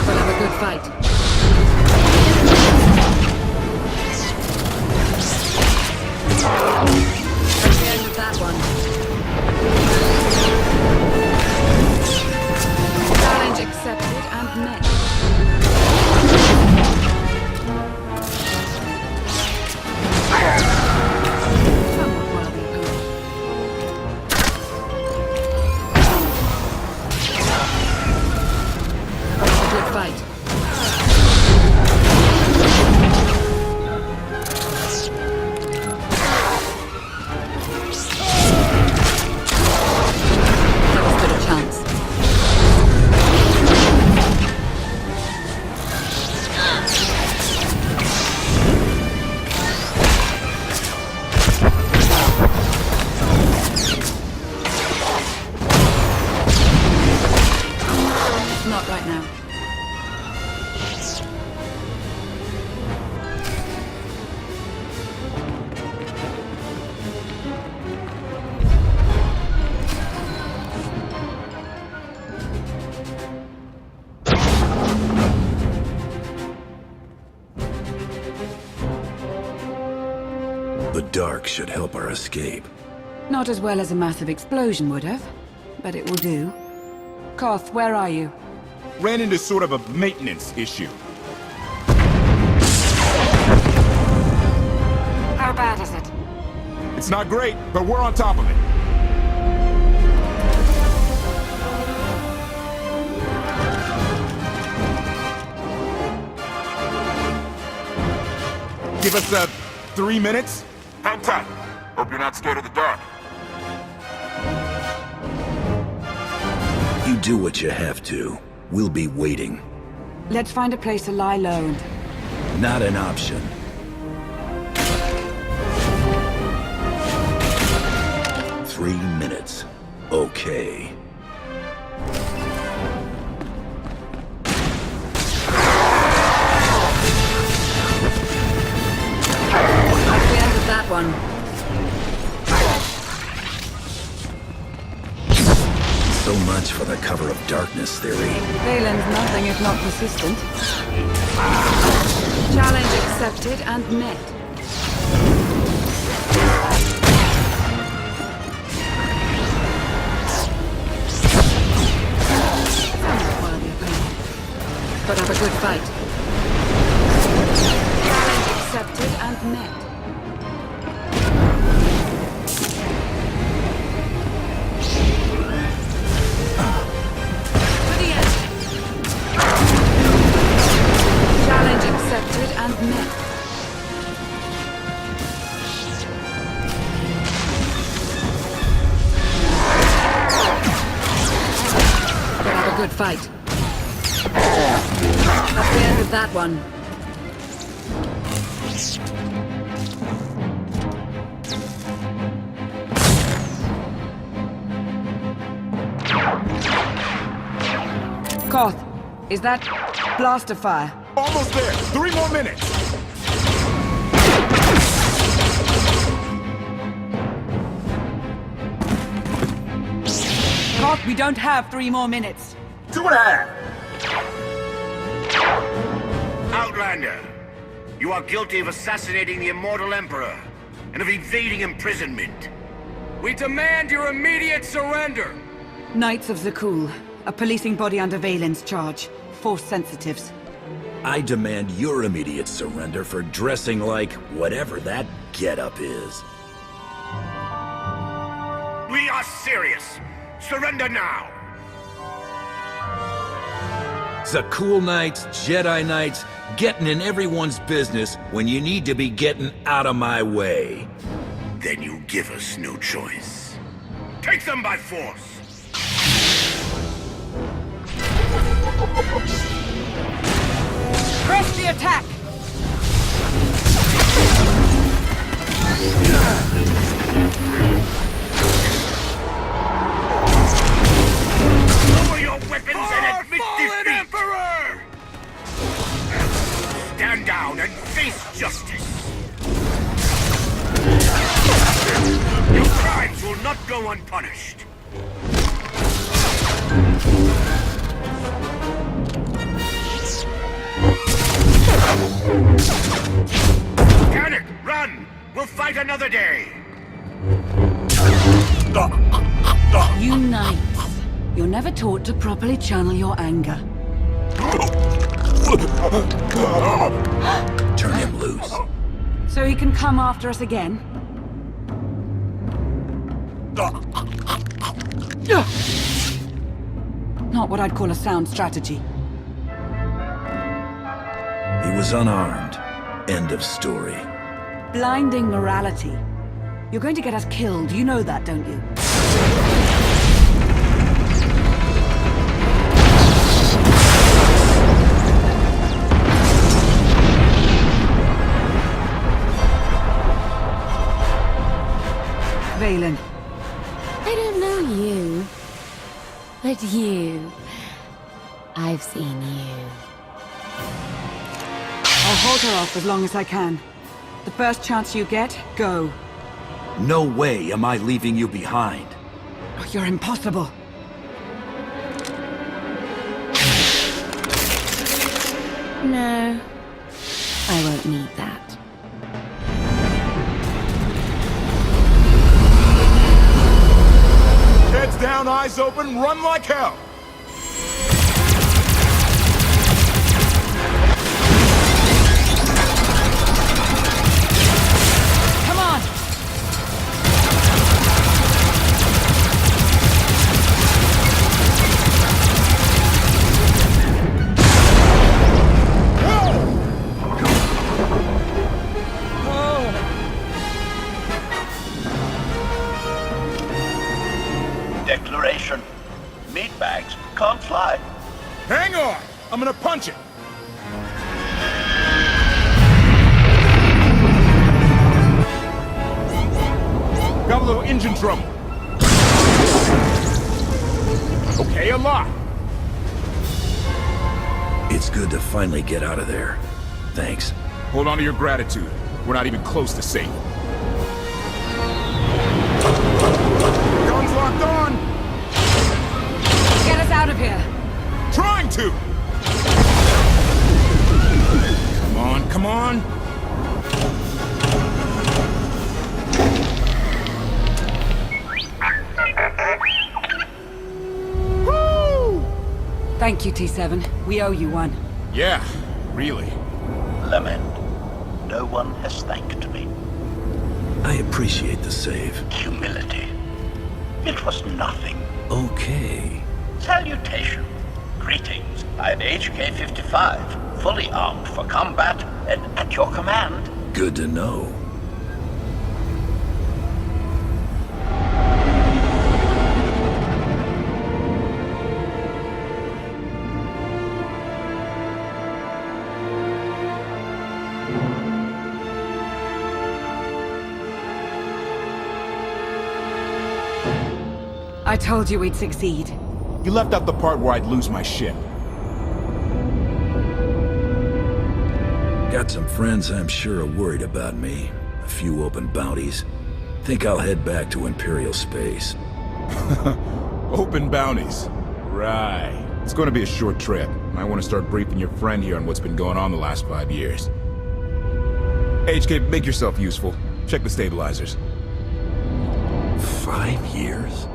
We'll have a good fight. That's the end of that one. Challenge accepted and met. Not right now. The dark should help our escape. Not as well as a massive explosion would have, but it will do. Koth, where are you? Ran into sort of a maintenance issue. How bad is it? It's not great, but we're on top of it. Give us 3 minutes? Hang tight. Hope you're not scared of the dark. You do what you have to. We'll be waiting. Let's find a place to lie low and... Not an option. Three minutes. Okay. That's the end of that one. So much for the cover of darkness theory. Valen's nothing if not persistent. Challenge accepted and met. But have a good fight. Challenge accepted and met. To the end. Challenge accepted and met. But have a good fight. That's the end of that one. Koth, is that blaster fire? Almost there. 3 more minutes. We don't have 3 more minutes. 2.5. Outlander, you are guilty of assassinating the immortal Emperor and of evading imprisonment. We demand your immediate surrender! Knights of Zakul, a policing body under Valen's charge. Force sensitives. I demand your immediate surrender for dressing like whatever that getup is. We are serious. Surrender now. Zakul Knights, Jedi Knights, getting in everyone's business when you need to be getting out of my way. Then you give us no choice. Take them by force! Press the attack! Lower your weapons and admit defeat! Emperor! Stand down and face justice! Your crimes will not go unpunished. Panic! Run! We'll fight another day! You knights. You're never taught to properly channel your anger. Turn him loose. So he can come after us again? Not what I'd call a sound strategy. He was unarmed. End of story. Blinding morality. You're going to get us killed, you know that, don't you? Valen. I don't know you. But you... I've seen you. I'll hold her off as long as I can. The first chance you get, go. No way am I leaving you behind. Oh, you're impossible. No. I won't need that. Heads down, eyes open, run like hell! Come on! Declaration. Meatbags can't fly. Hang on! I'm gonna punch it! Got a little engine trouble. Okay, a lot. It's good to finally get out of there. Thanks. Hold on to your gratitude. We're not even close to safe. Guns locked on! Get us out of here! Trying to! Come on, come on! Woo! Thank you, T7. We owe you one. Yeah, really. Lament. No one has thanked me. I appreciate the save. Humility. It was nothing. Okay. Salutation. Greetings. I am HK-55, fully armed for combat and at your command. Good to know. I told you we'd succeed. You left out the part where I'd lose my ship. Got some friends I'm sure are worried about me. A few open bounties. Think I'll head back to Imperial space. Open bounties. Right. It's gonna be a short trip. Might want to start briefing your friend here on what's been going on the last 5 years. HK, make yourself useful. Check the stabilizers. 5 years?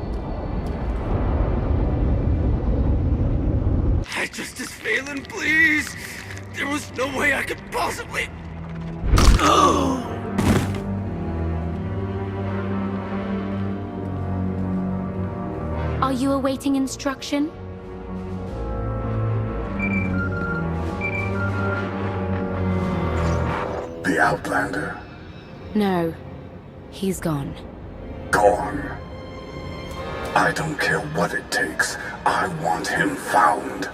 Just failing, please! There was no way I could possibly... Are you awaiting instruction? The Outlander. No. He's gone. Gone. I don't care what it takes. I want him found.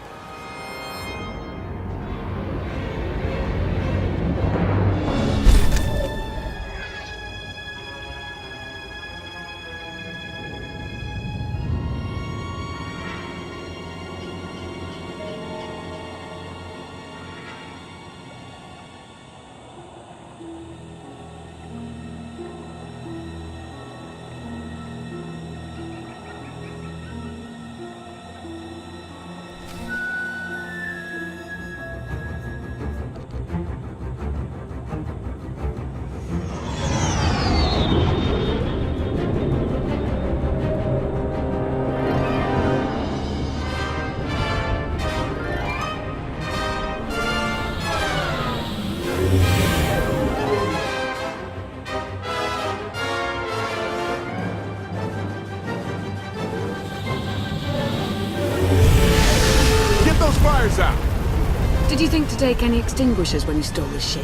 Fires out! Did you think to take any extinguishers when you stole the ship?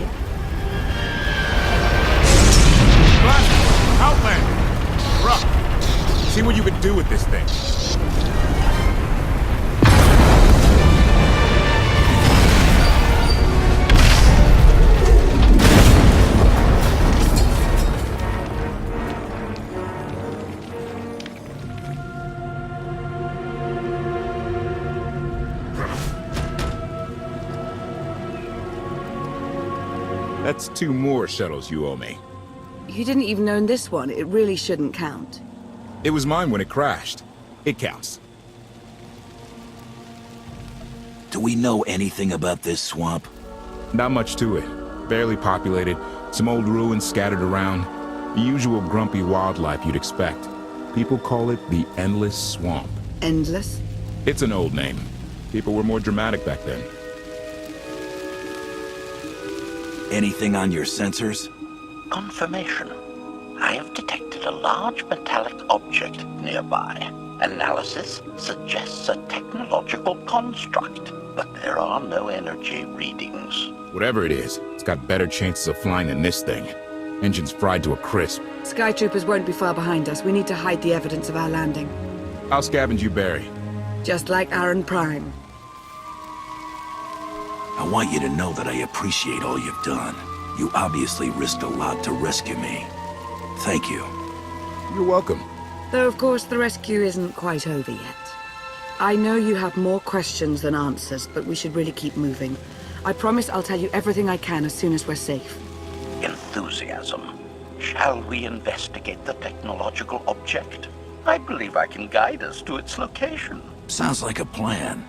Outlander! Bruh! See what you can do with this thing. That's 2 more shuttles you owe me. You didn't even own this one. It really shouldn't count. It was mine when it crashed. It counts. Do we know anything about this swamp? Not much to it. Barely populated, some old ruins scattered around. The usual grumpy wildlife you'd expect. People call it the Endless Swamp. Endless? It's an old name. People were more dramatic back then. Anything on your sensors? Confirmation. I have detected a large metallic object nearby. Analysis suggests a technological construct, but there are no energy readings. Whatever it is, it's got better chances of flying than this thing. Engine's fried to a crisp. Sky Troopers won't be far behind us. We need to hide the evidence of our landing. I'll scavenge you, Barry. Just like Aaron Prime. I want you to know that I appreciate all you've done. You obviously risked a lot to rescue me. Thank you. You're welcome. Though, of course, the rescue isn't quite over yet. I know you have more questions than answers, but we should really keep moving. I promise I'll tell you everything I can as soon as we're safe. Enthusiasm. Shall we investigate the technological object? I believe I can guide us to its location. Sounds like a plan.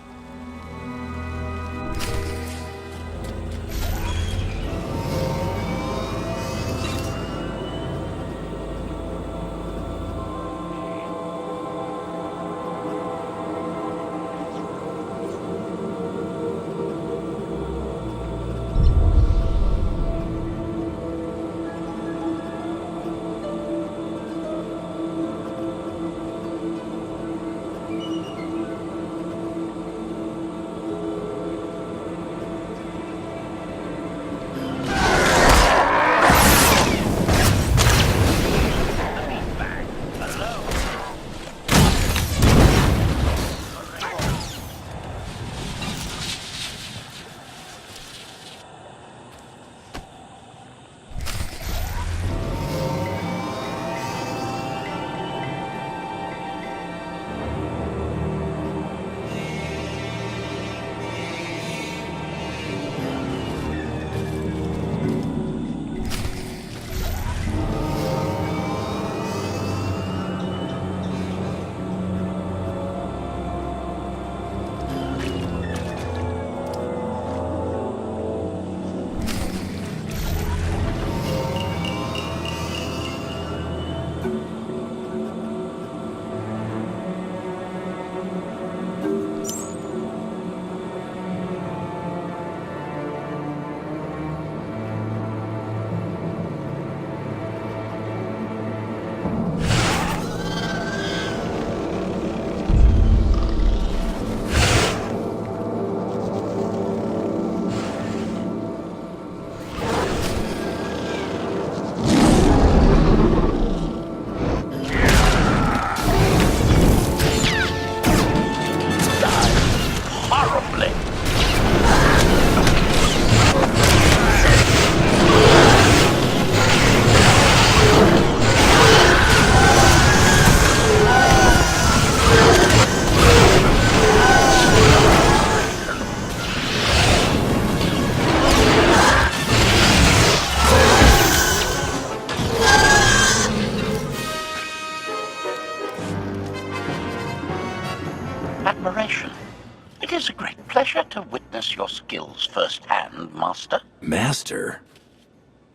pleasure to witness your skills firsthand, Master. Master?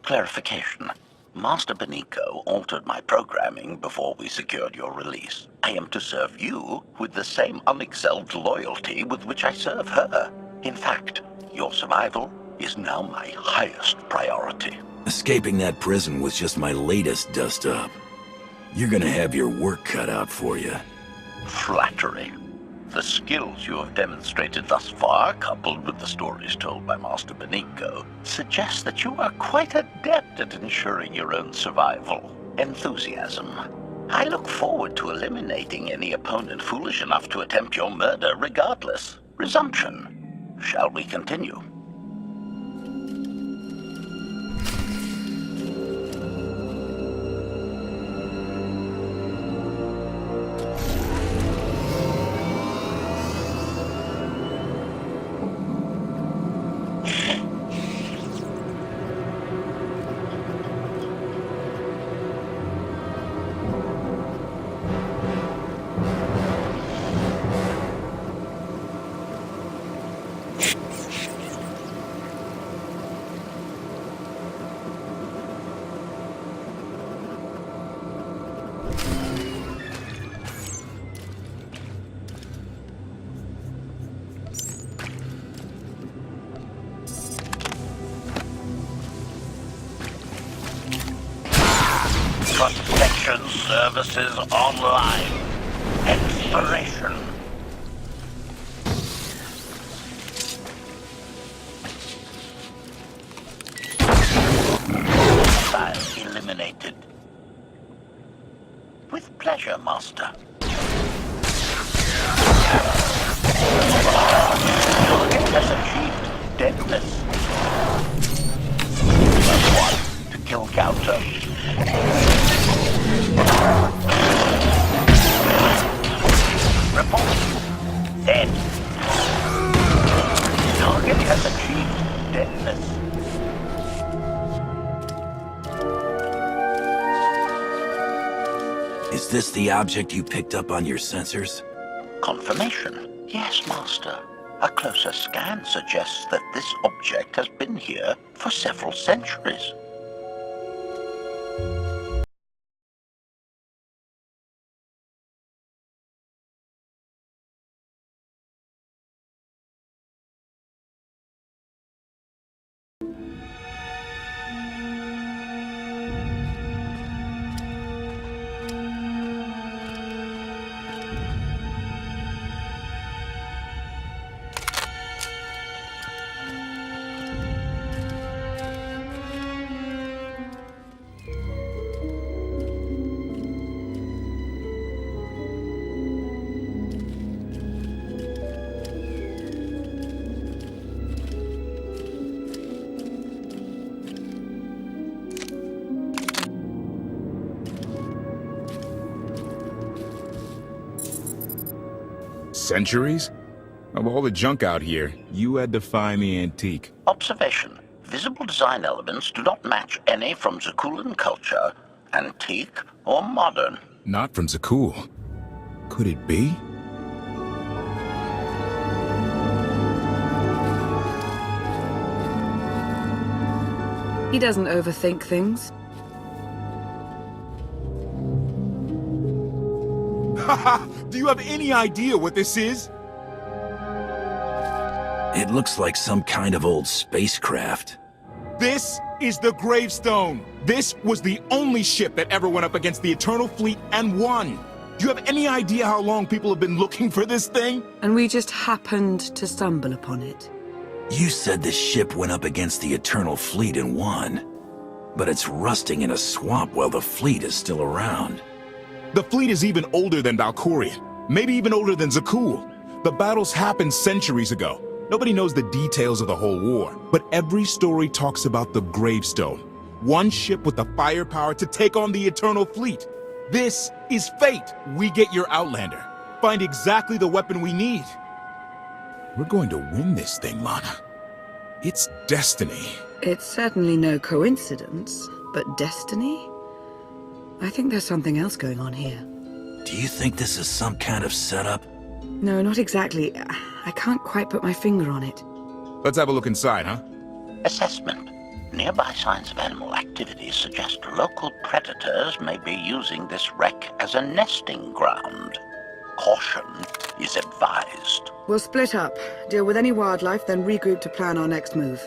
Clarification. Master Benico altered my programming before we secured your release. I am to serve you with the same unexcelled loyalty with which I serve her. In fact, your survival is now my highest priority. Escaping that prison was just my latest dust-up. You're gonna have your work cut out for you. Flattery. The skills you have demonstrated thus far, coupled with the stories told by Master Benico, suggest that you are quite adept at ensuring your own survival. Enthusiasm. I look forward to eliminating any opponent foolish enough to attempt your murder regardless. Resumption. Shall we continue? Protection services online. Expiration. File eliminated. With pleasure, Master. Target has achieved deadness. One to kill counter. Report. Dead. Target has achieved deadness. Is this the object you picked up on your sensors? Confirmation. Yes, Master. A closer scan suggests that this object has been here for several centuries. Centuries? Of all the junk out here, you had to find the antique. Observation. Visible design elements do not match any from Zakuulan culture, antique or modern. Not from Zakuul. Could it be? He doesn't overthink things. Haha! Do you have any idea what this is? It looks like some kind of old spacecraft. This is the gravestone. This was the only ship that ever went up against the Eternal Fleet and won. Do you have any idea how long people have been looking for this thing? And we just happened to stumble upon it. You said the ship went up against the Eternal Fleet and won. But it's rusting in a swamp while the fleet is still around. The fleet is even older than Valkorion. Maybe even older than Zakuul. The battles happened centuries ago. Nobody knows the details of the whole war. But every story talks about the gravestone. One ship with the firepower to take on the Eternal Fleet. This is fate. We get your Outlander. Find exactly the weapon we need. We're going to win this thing, Lana. It's destiny. It's certainly no coincidence, but destiny? I think there's something else going on here. Do you think this is some kind of setup? No, not exactly. I can't quite put my finger on it. Let's have a look inside, huh? Assessment. Nearby signs of animal activity suggest local predators may be using this wreck as a nesting ground. Caution is advised. We'll split up, deal with any wildlife, then regroup to plan our next move.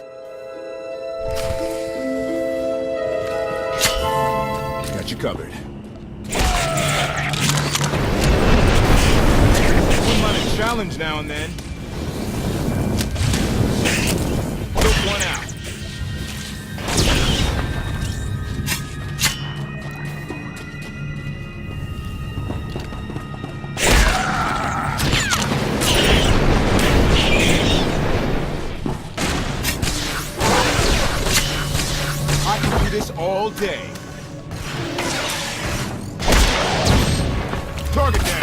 Got you covered. Wouldn't mind a challenge now and then. Took one out. I can do this all day. Target down.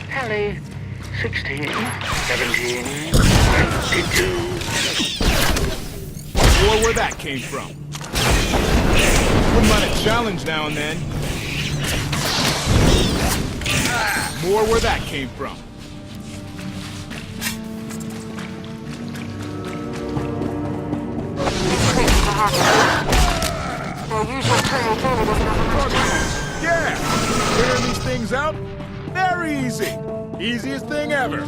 Kelly, 16, 17, 22. More where that came from. Wouldn't mind a challenge now and then. More where that came from. Yeah! Clearing these things out? Very easy. Easiest thing ever.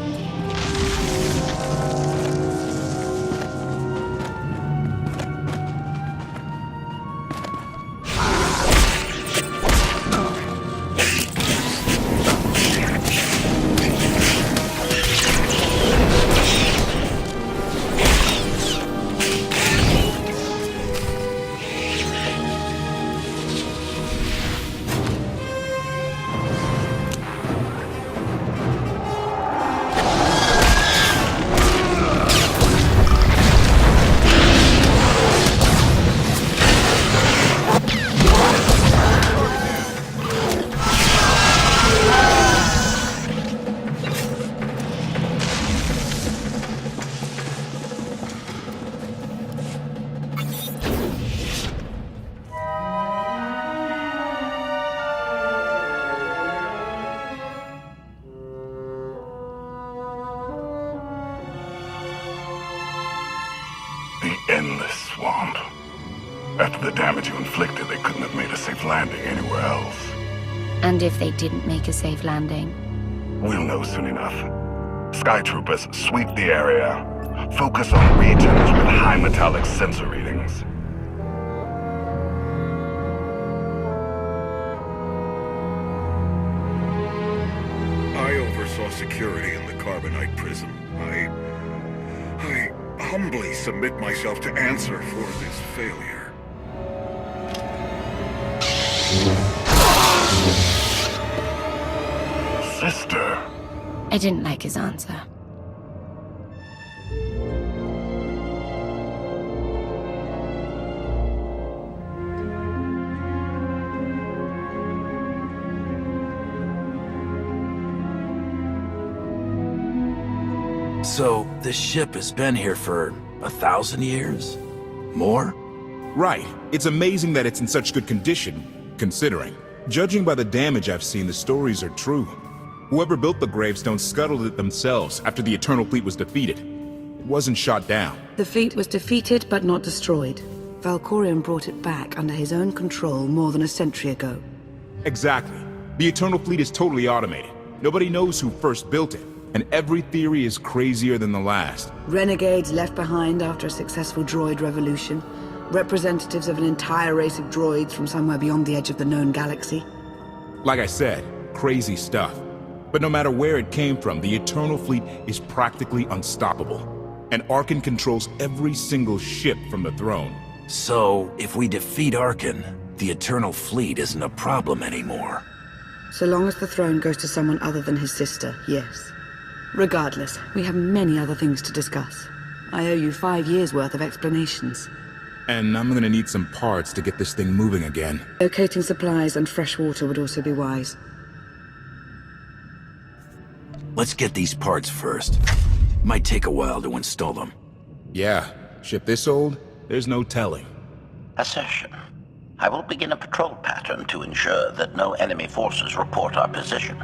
Endless swamp. After the damage you inflicted, they couldn't have made a safe landing anywhere else. And if they didn't make a safe landing? We'll know soon enough. Skytroopers, sweep the area. Focus on regions with high metallic sensor readings. I oversaw security in the Carbonite prison. I humbly submit myself to answer for this failure. Sister. I didn't like his answer. So, this ship has been here for 1,000 years? More? Right. It's amazing that it's in such good condition, considering. Judging by the damage I've seen, the stories are true. Whoever built the gravestone scuttled it themselves after the Eternal Fleet was defeated. It wasn't shot down. The fleet was defeated but not destroyed. Valkorion brought it back under his own control more than a century ago. Exactly. The Eternal Fleet is totally automated. Nobody knows who first built it, and every theory is crazier than the last. Renegades left behind after a successful droid revolution. Representatives of an entire race of droids from somewhere beyond the edge of the known galaxy. Like I said, crazy stuff. But no matter where it came from, the Eternal Fleet is practically unstoppable. And Arkan controls every single ship from the throne. So, if we defeat Arkan, the Eternal Fleet isn't a problem anymore. So long as the throne goes to someone other than his sister, yes. Regardless, we have many other things to discuss. I owe you 5 years' worth of explanations. And I'm gonna need some parts to get this thing moving again. Locating supplies and fresh water would also be wise. Let's get these parts first. Might take a while to install them. Yeah, ship this old, there's no telling. Assertion. I will begin a patrol pattern to ensure that no enemy forces report our position.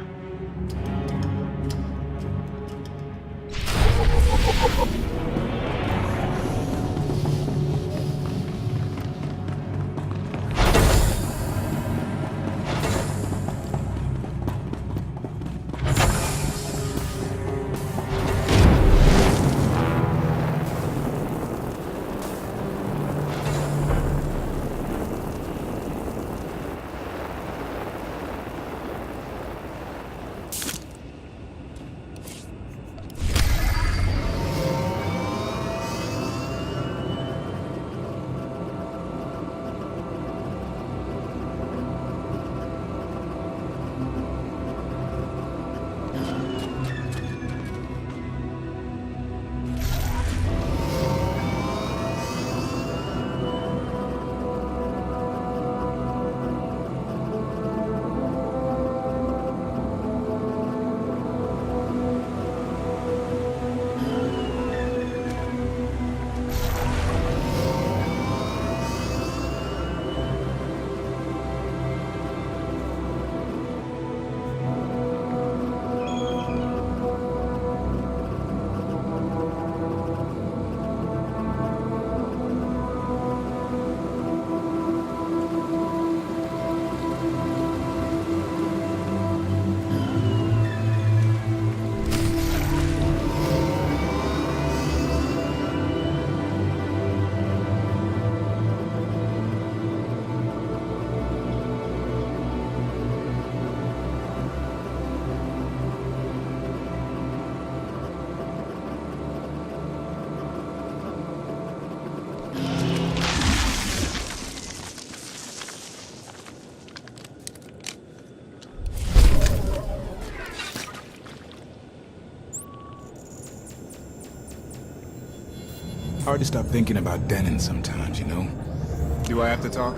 Hard to stop thinking about Denon sometimes, you know? Do I have to talk?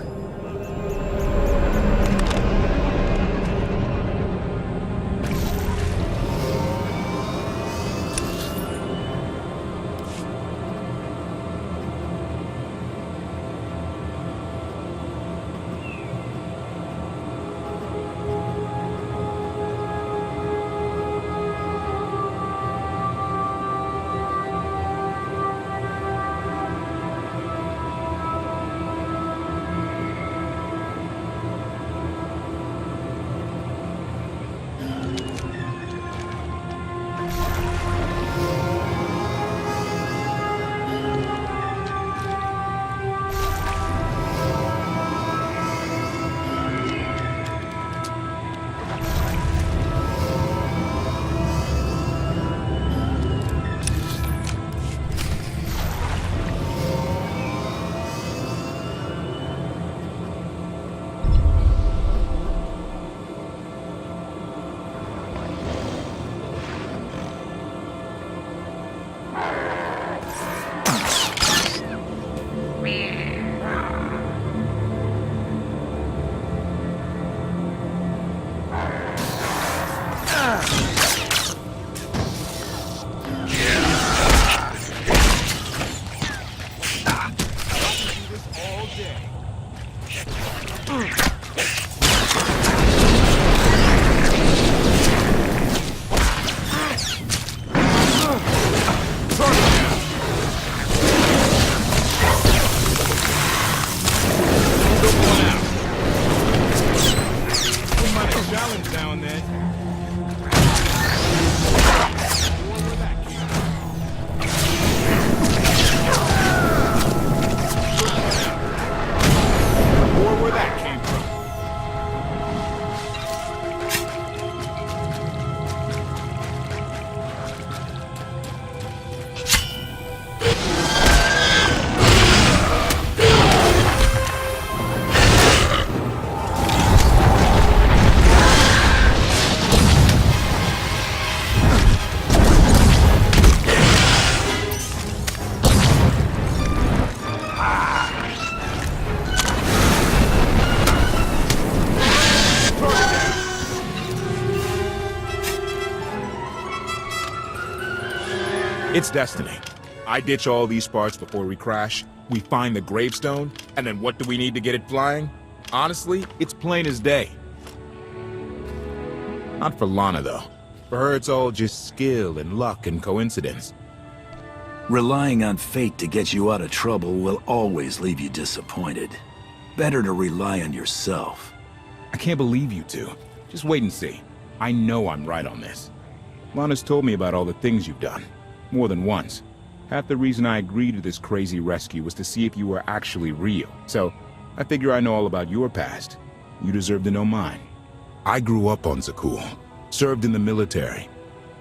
It's destiny. I ditch all these parts before we crash, we find the gravestone, and then what do we need to get it flying? Honestly, it's plain as day. Not for Lana, though. For her, it's all just skill and luck and coincidence. Relying on fate to get you out of trouble will always leave you disappointed. Better to rely on yourself. I can't believe you two. Just wait and see. I know I'm right on this. Lana's told me about all the things you've done. More than once. Half the reason I agreed to this crazy rescue was to see if you were actually real. So, I figure I know all about your past. You deserve to know mine. I grew up on Zakul. Served in the military.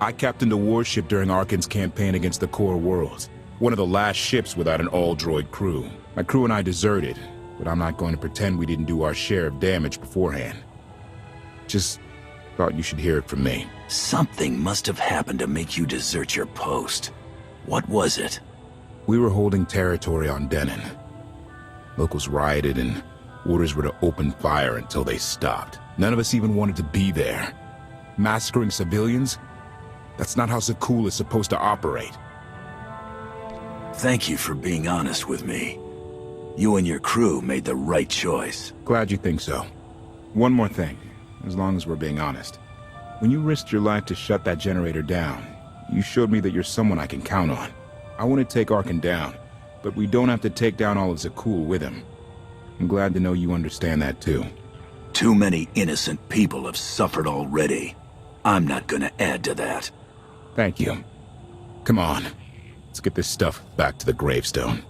I captained a warship during Arkan's campaign against the Core Worlds. One of the last ships without an all-droid crew. My crew and I deserted, but I'm not going to pretend we didn't do our share of damage beforehand. Just thought you should hear it from me. Something must have happened to make you desert your post. What was it? We were holding territory on Denon. Locals rioted and orders were to open fire until they stopped. None of us even wanted to be there. Massacring civilians? That's not how Zakul is supposed to operate. Thank you for being honest with me. You and your crew made the right choice. Glad you think so. One more thing, as long as we're being honest. When you risked your life to shut that generator down, you showed me that you're someone I can count on. I want to take Arkan down, but we don't have to take down all of Zakul with him. I'm glad to know you understand that too. Too many innocent people have suffered already. I'm not gonna add to that. Thank you. Come on. Let's get this stuff back to the gravestone.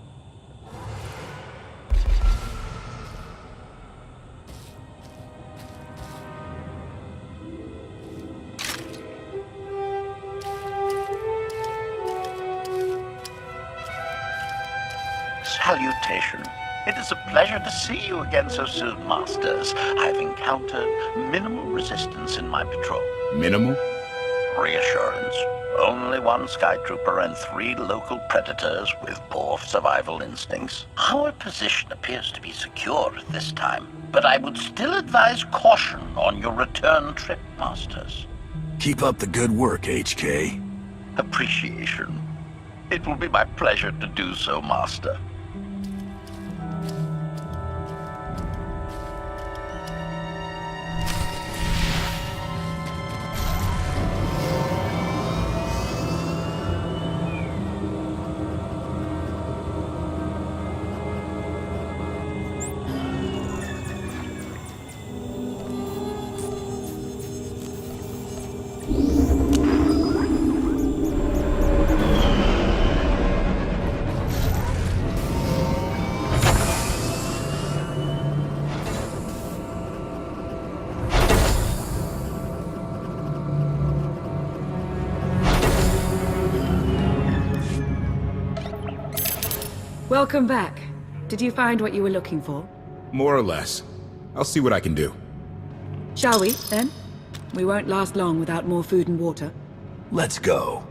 Salutation. It is a pleasure to see you again so soon, Masters. I've encountered minimal resistance in my patrol. Minimal? Reassurance. Only one Skytrooper and 3 local predators with poor survival instincts. Our position appears to be secure at this time, but I would still advise caution on your return trip, Masters. Keep up the good work, HK. Appreciation. It will be my pleasure to do so, Master. Welcome back. Did you find what you were looking for? More or less. I'll see what I can do. Shall we, then? We won't last long without more food and water. Let's go.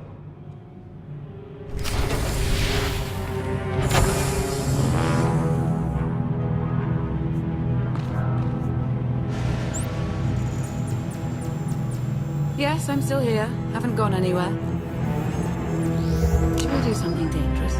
Yes, I'm still here. Haven't gone anywhere. Should we do something dangerous?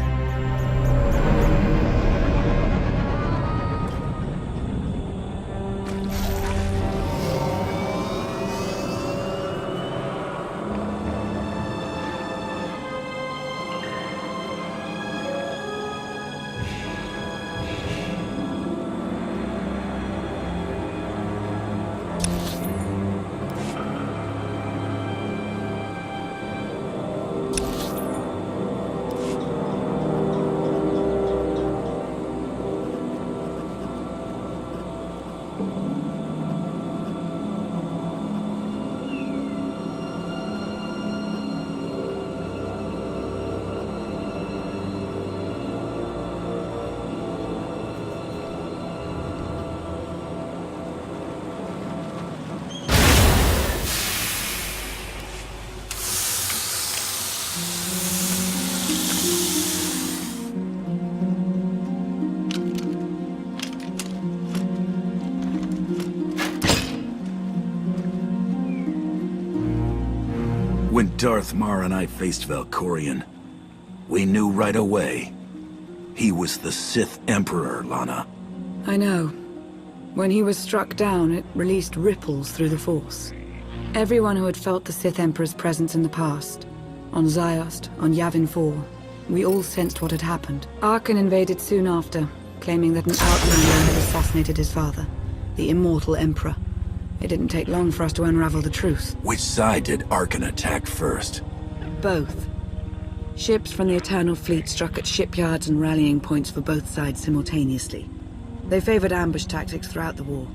When Darth Mar and I faced Valkorion, we knew right away. He was the Sith Emperor, Lana. I know. When he was struck down, it released ripples through the Force. Everyone who had felt the Sith Emperor's presence in the past, on Ziost, on Yavin 4, we all sensed what had happened. Arkan invaded soon after, claiming that an outlander had assassinated his father, the immortal Emperor. It didn't take long for us to unravel the truth. Which side did Arkan attack first? Both. Ships from the Eternal Fleet struck at shipyards and rallying points for both sides simultaneously. They favored ambush tactics throughout the war.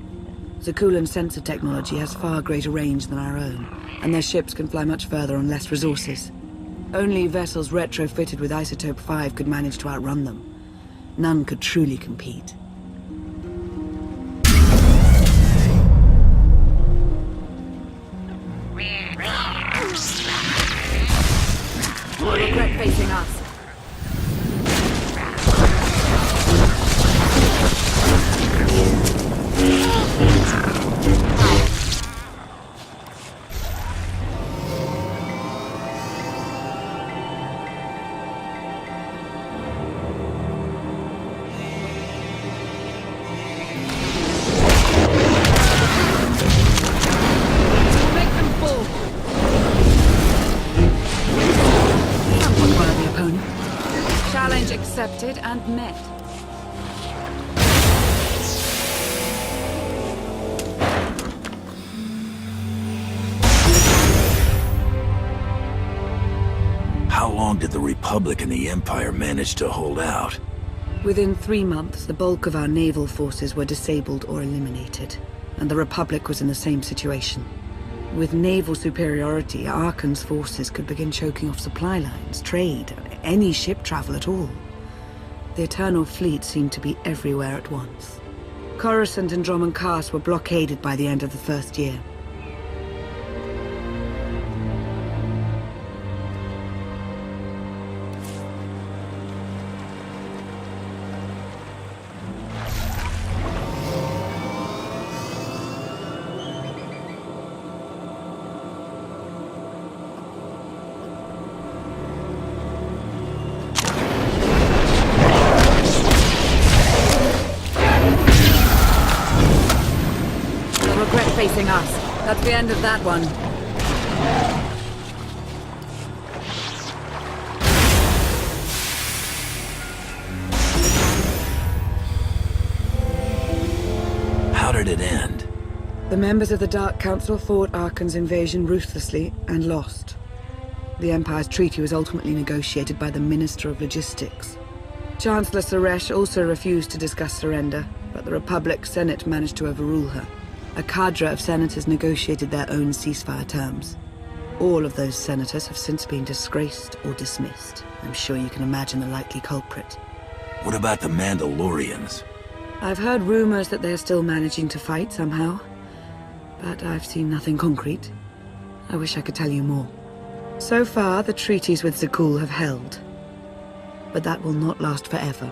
Zakulan's sensor technology has far greater range than our own, and their ships can fly much further on less resources. Only vessels retrofitted with Isotope 5 could manage to outrun them. None could truly compete. You'll regret facing us. Accepted and met. How long did the Republic and the Empire manage to hold out? Within 3 months, the bulk of our naval forces were disabled or eliminated, and the Republic was in the same situation. With naval superiority, Arkan's forces could begin choking off supply lines, trade, any ship travel at all. The Eternal Fleet seemed to be everywhere at once. Coruscant and Dromund Kaas were blockaded by the end of the first year. Facing us. That's the end of that one. How did it end? The members of the Dark Council fought Arkan's invasion ruthlessly and lost. The Empire's treaty was ultimately negotiated by the Minister of Logistics. Chancellor Suresh also refused to discuss surrender, but the Republic Senate managed to overrule her. A cadre of senators negotiated their own ceasefire terms. All of those senators have since been disgraced or dismissed. I'm sure you can imagine the likely culprit. What about the Mandalorians? I've heard rumors that they're still managing to fight somehow, but I've seen nothing concrete. I wish I could tell you more. So far, the treaties with Zakul have held, but that will not last forever.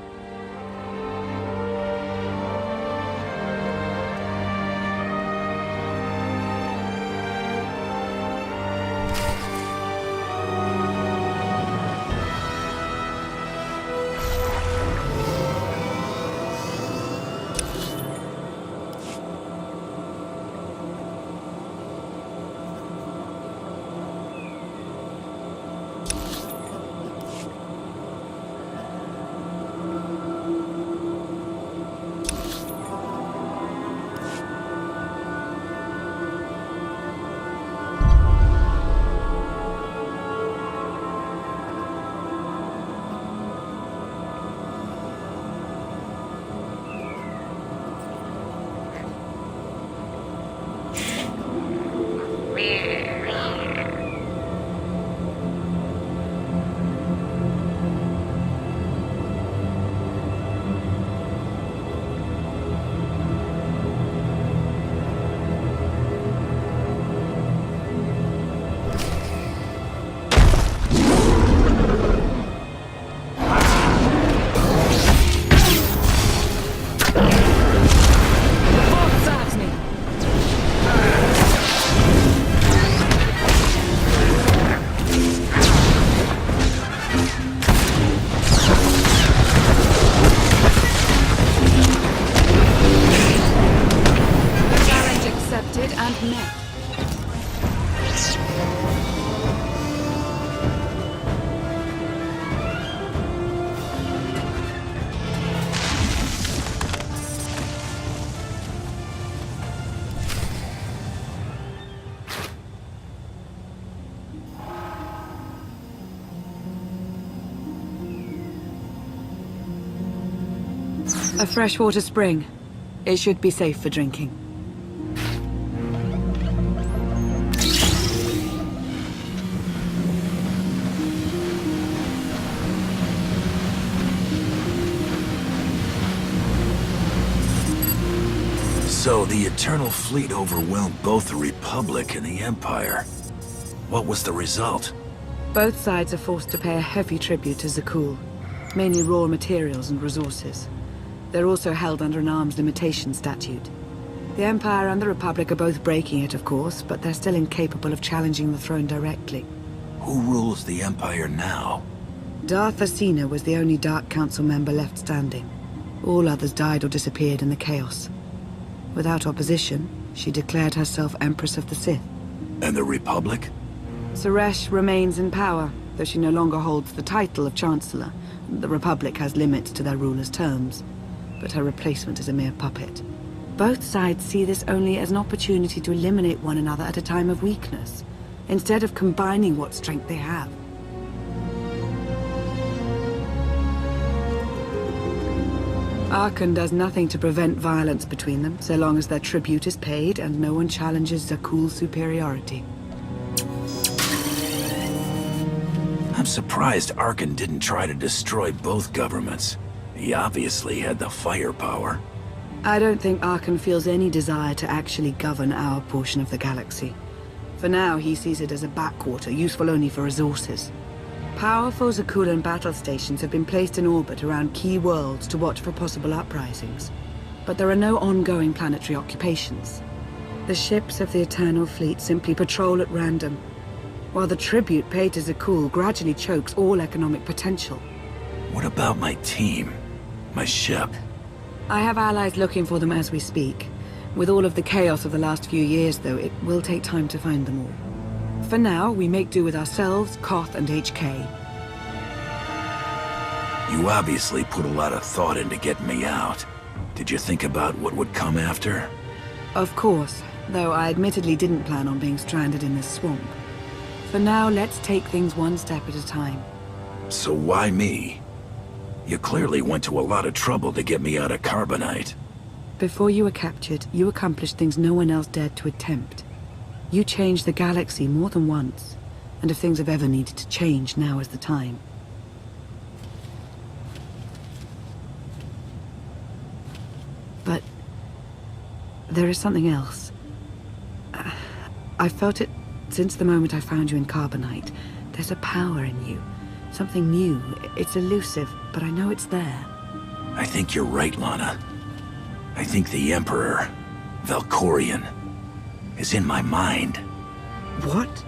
A freshwater spring. It should be safe for drinking. So the Eternal Fleet overwhelmed both the Republic and the Empire. What was the result? Both sides are forced to pay a heavy tribute to Zakul, mainly raw materials and resources. They're also held under an arms limitation statute. The Empire and the Republic are both breaking it, of course, but they're still incapable of challenging the throne directly. Who rules the Empire now? Darth Asina was the only Dark Council member left standing. All others died or disappeared in the chaos. Without opposition, she declared herself Empress of the Sith. And the Republic? Suresh remains in power, though she no longer holds the title of Chancellor. The Republic has limits to their ruler's terms, but her replacement is a mere puppet. Both sides see this only as an opportunity to eliminate one another at a time of weakness, instead of combining what strength they have. Archon does nothing to prevent violence between them, so long as their tribute is paid and no one challenges Zakul's superiority. I'm surprised Archon didn't try to destroy both governments. He obviously had the firepower. I don't think Archon feels any desire to actually govern our portion of the galaxy. For now, he sees it as a backwater, useful only for resources. Powerful Zakulan battle stations have been placed in orbit around key worlds to watch for possible uprisings. But there are no ongoing planetary occupations. The ships of the Eternal Fleet simply patrol at random, while the tribute paid to Zakul gradually chokes all economic potential. What about my team? My ship? I have allies looking for them as we speak. With all of the chaos of the last few years, though, it will take time to find them all. For now, we make do with ourselves, Koth, and HK. You obviously put a lot of thought into getting me out. Did you think about what would come after? Of course, though I admittedly didn't plan on being stranded in this swamp. For now, let's take things one step at a time. So why me? You clearly went to a lot of trouble to get me out of Carbonite. Before you were captured, you accomplished things no one else dared to attempt. You changed the galaxy more than once, and if things have ever needed to change, now is the time. But there is something else. I felt it since the moment I found you in Carbonite. There's a power in you, something new. It's elusive, but I know it's there. I think you're right, Lana. I think the Emperor, Valkorion, is in my mind. What?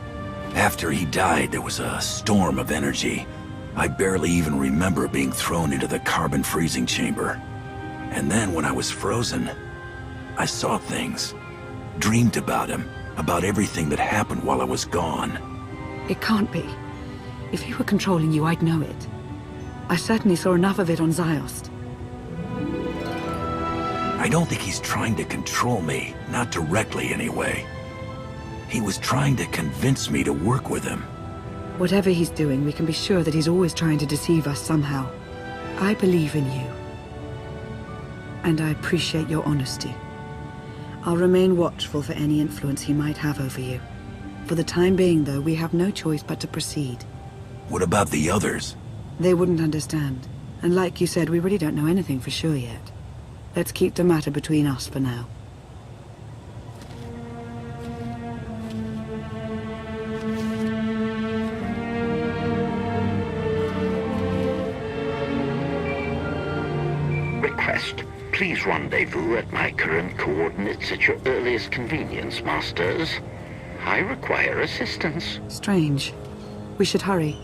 After he died, there was a storm of energy. I barely even remember being thrown into the carbon freezing chamber. And then when I was frozen, I saw things. Dreamed about him, about everything that happened while I was gone. It can't be. If he were controlling you, I'd know it. I certainly saw enough of it on Ziost. I don't think he's trying to control me, not directly anyway. He was trying to convince me to work with him. Whatever he's doing, we can be sure that he's always trying to deceive us somehow. I believe in you. And I appreciate your honesty. I'll remain watchful for any influence he might have over you. For the time being, though, we have no choice but to proceed. What about the others? They wouldn't understand. And like you said, we really don't know anything for sure yet. Let's keep the matter between us for now. Request. Please rendezvous at my current coordinates at your earliest convenience, Masters. I require assistance. Strange. We should hurry.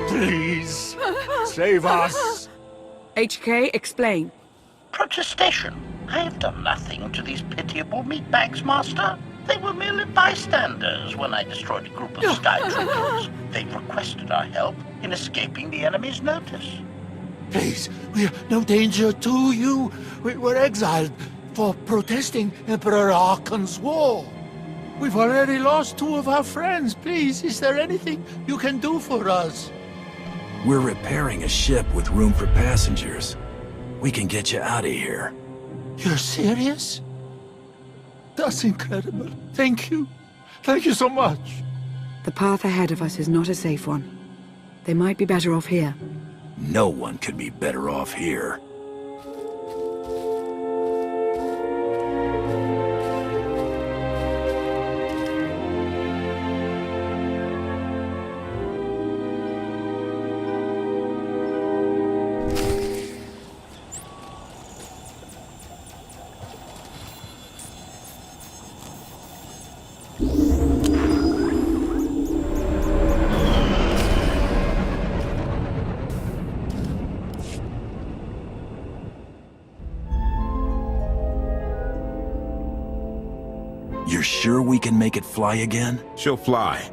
Please, save us. HK, explain. Protestation. I have done nothing to these pitiable meatbags, Master. They were merely bystanders when I destroyed a group of Sky Troopers. They requested our help in escaping the enemy's notice. Please, we're no danger to you. We were exiled for protesting Emperor Archon's war. We've already lost 2 of our friends. Please, is there anything you can do for us? We're repairing a ship with room for passengers. We can get you out of here. You're serious? That's incredible. Thank you. Thank you so much. The path ahead of us is not a safe one. They might be better off here. No one could be better off here. You're sure we can make it fly again? She'll fly.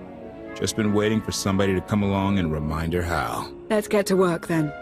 Just been waiting for somebody to come along and remind her how. Let's get to work then.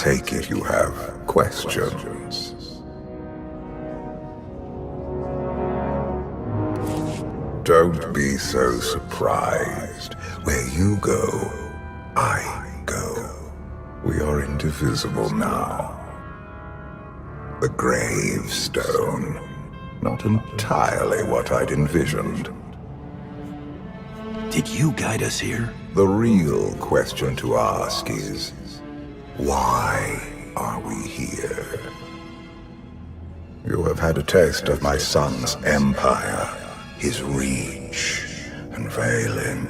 take it you have questions. Don't be so surprised. Where you go, I go. We are indivisible now. The gravestone. Not entirely what I'd envisioned. Did you guide us here? The real question to ask is, why are we here? You have had a taste of my son's empire, his reach, and Vaylin.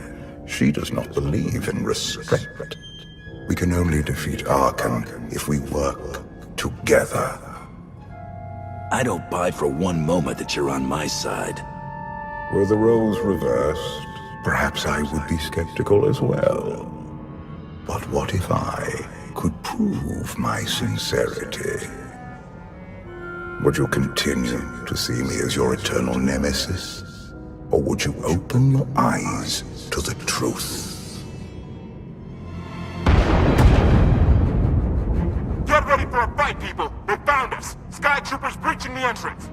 She does not believe in restraint. We can only defeat Arkan if we work together. I don't buy for one moment that you're on my side. Were the roles reversed, perhaps I would be skeptical as well. But what if I could prove my sincerity? Would you continue to see me as your eternal nemesis? Or would you open your eyes to the truth? Get ready for a fight, people! They found us! Sky Troopers breaching the entrance!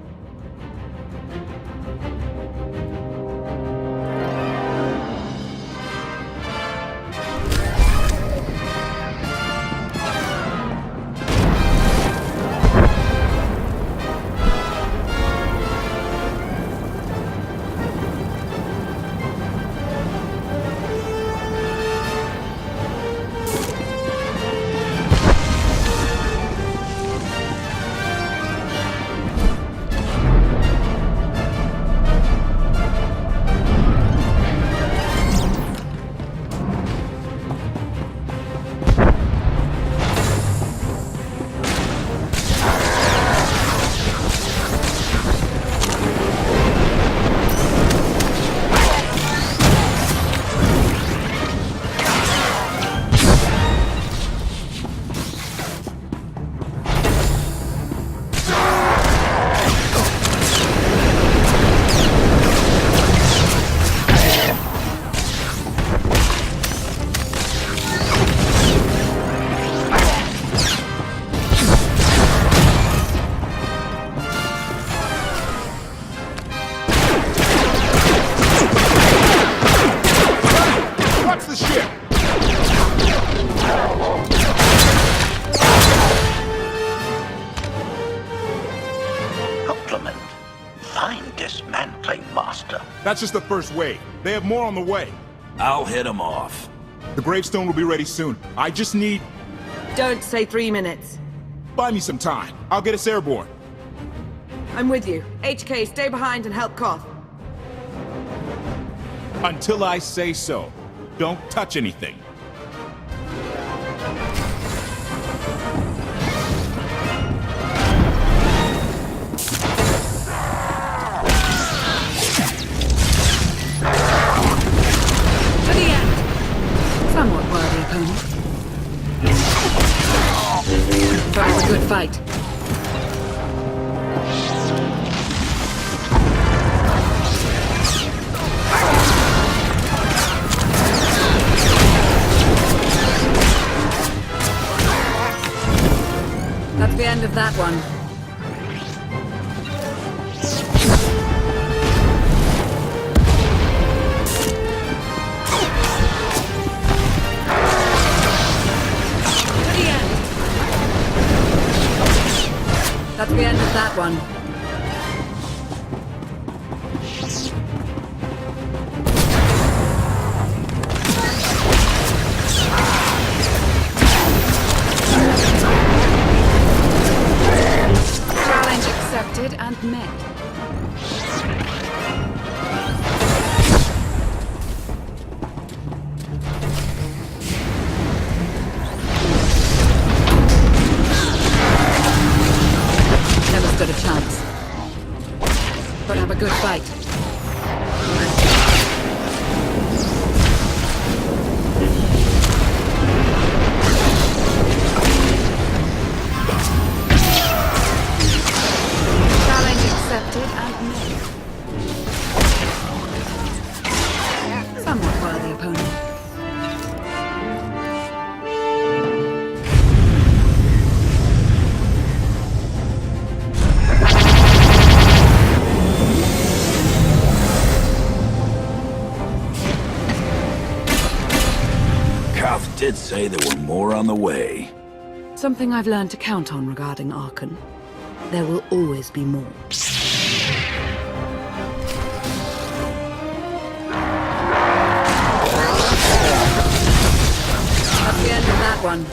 That's just the first wave. They have more on the way. I'll hit them off. The gravestone will be ready soon. I just need... Don't say 3 minutes. Buy me some time. I'll get us airborne. I'm with you. HK, stay behind and help Koth. Until I say so. Don't touch anything. Somewhat worthy opponent. That was a good fight. That's the end of that one. That's the end of that one. Challenge accepted and met. Stood a chance. But have a good fight. Challenge accepted and made. Somewhat worthy opponent. did say there were more on the way. Something I've learned to count on regarding Arkan. There will always be more. That's the end of that one.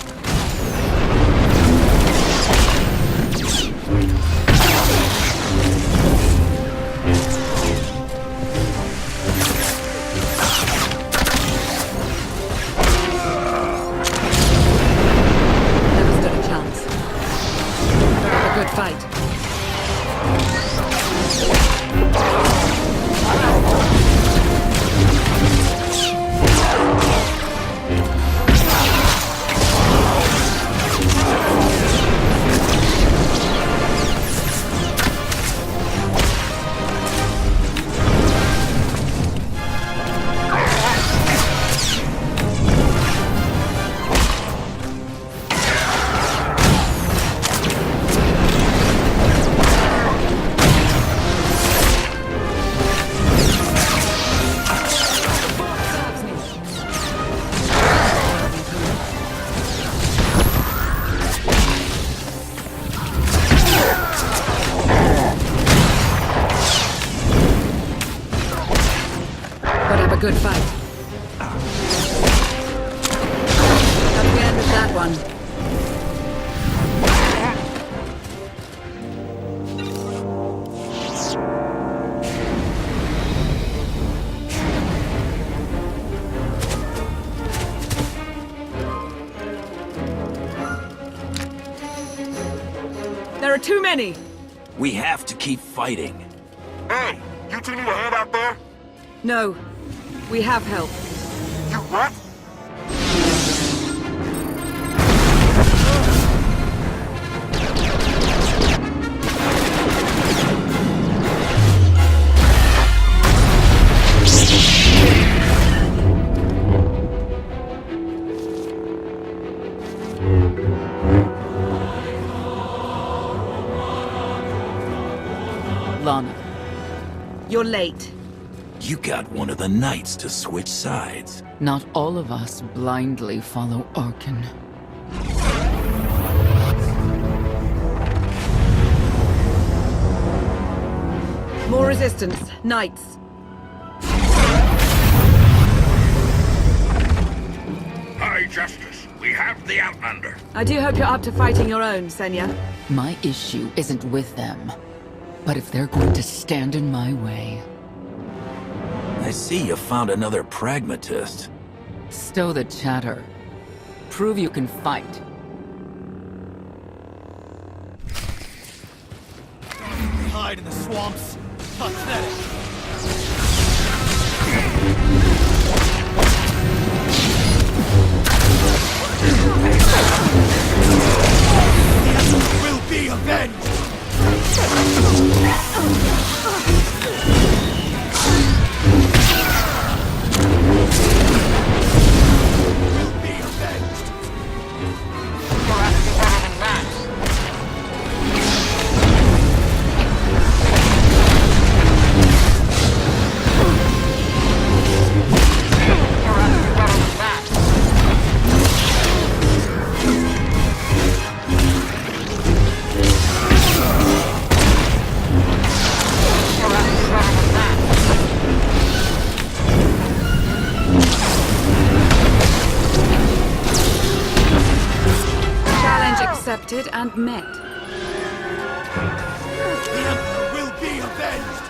Good fight. Good fight. That's the end of that one. There are too many. We have to keep fighting. Hey, you two need a hand out there? No. We have help. You what? Lana, you're late. You got one of the knights to switch sides. Not all of us blindly follow Arkan. More resistance. Knights. High Justice, we have the Outlander. I do hope you're up to fighting your own, Senya. My issue isn't with them. But if they're going to stand in my way... I see you found another pragmatist. Stow the chatter. Prove you can fight. Hide in the swamps. Pathetic. Will be avenged. Accepted and met. The Emperor will be avenged!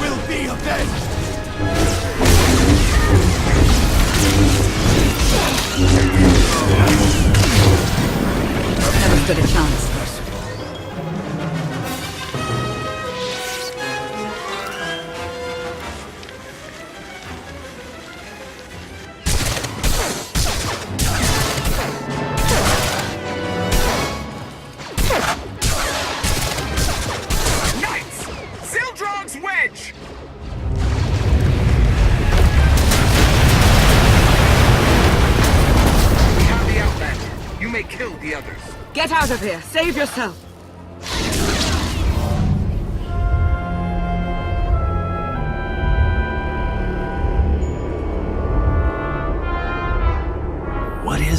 Will be avenged! Never stood a chance. Kill the others. Get out of here! Save yourself!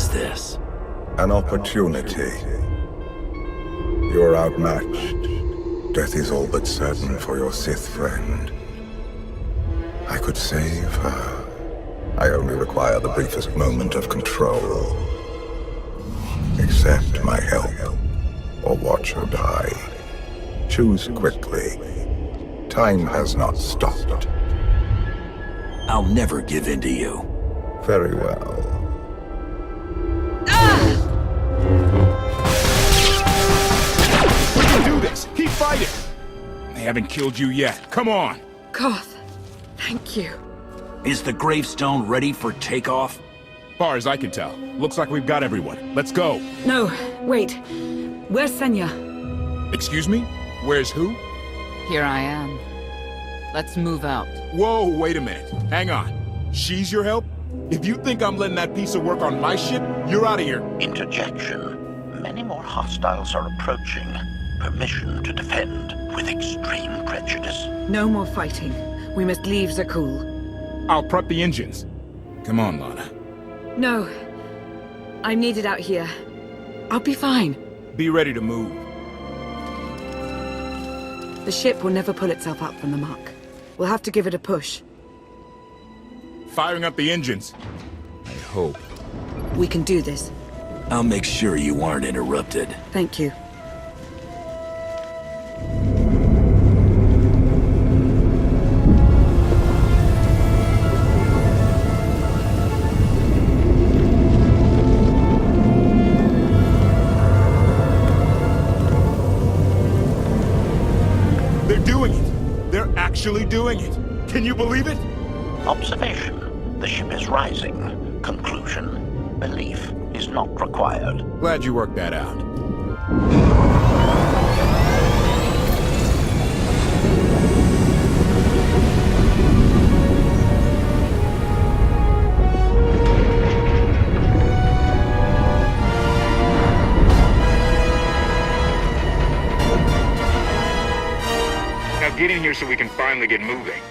is this? An opportunity. You're outmatched. Death is all but certain for your Sith friend. I could save her. I only require the briefest moment of control. Accept my help, or watch her die. Choose quickly. Time has not stopped. I'll never give in to you. Very well. We can do this! Keep fighting! They haven't killed you yet. Come on! Koth, thank you. Is the gravestone ready for takeoff? Far as I can tell. Looks like we've got everyone. Let's go. No, wait. Where's Senya? Excuse me? Where's who? Here I am. Let's move out. Whoa, wait a minute. Hang on. She's your help? If you think I'm letting that piece of work on my ship, you're out of here. Interjection. Many more hostiles are approaching. Permission to defend with extreme prejudice. No more fighting. We must leave Zakul. I'll prep the engines. Come on, Lana. No. I'm needed out here. I'll be fine. Be ready to move. The ship will never pull itself up from the muck. We'll have to give it a push. Firing up the engines. I hope. We can do this. I'll make sure you aren't interrupted. Thank you. They're doing it! They're actually doing it! Can you believe it? Observation. The ship is rising. Conclusion. Belief is not required. Glad you worked that out. Now get in here so we can finally get moving.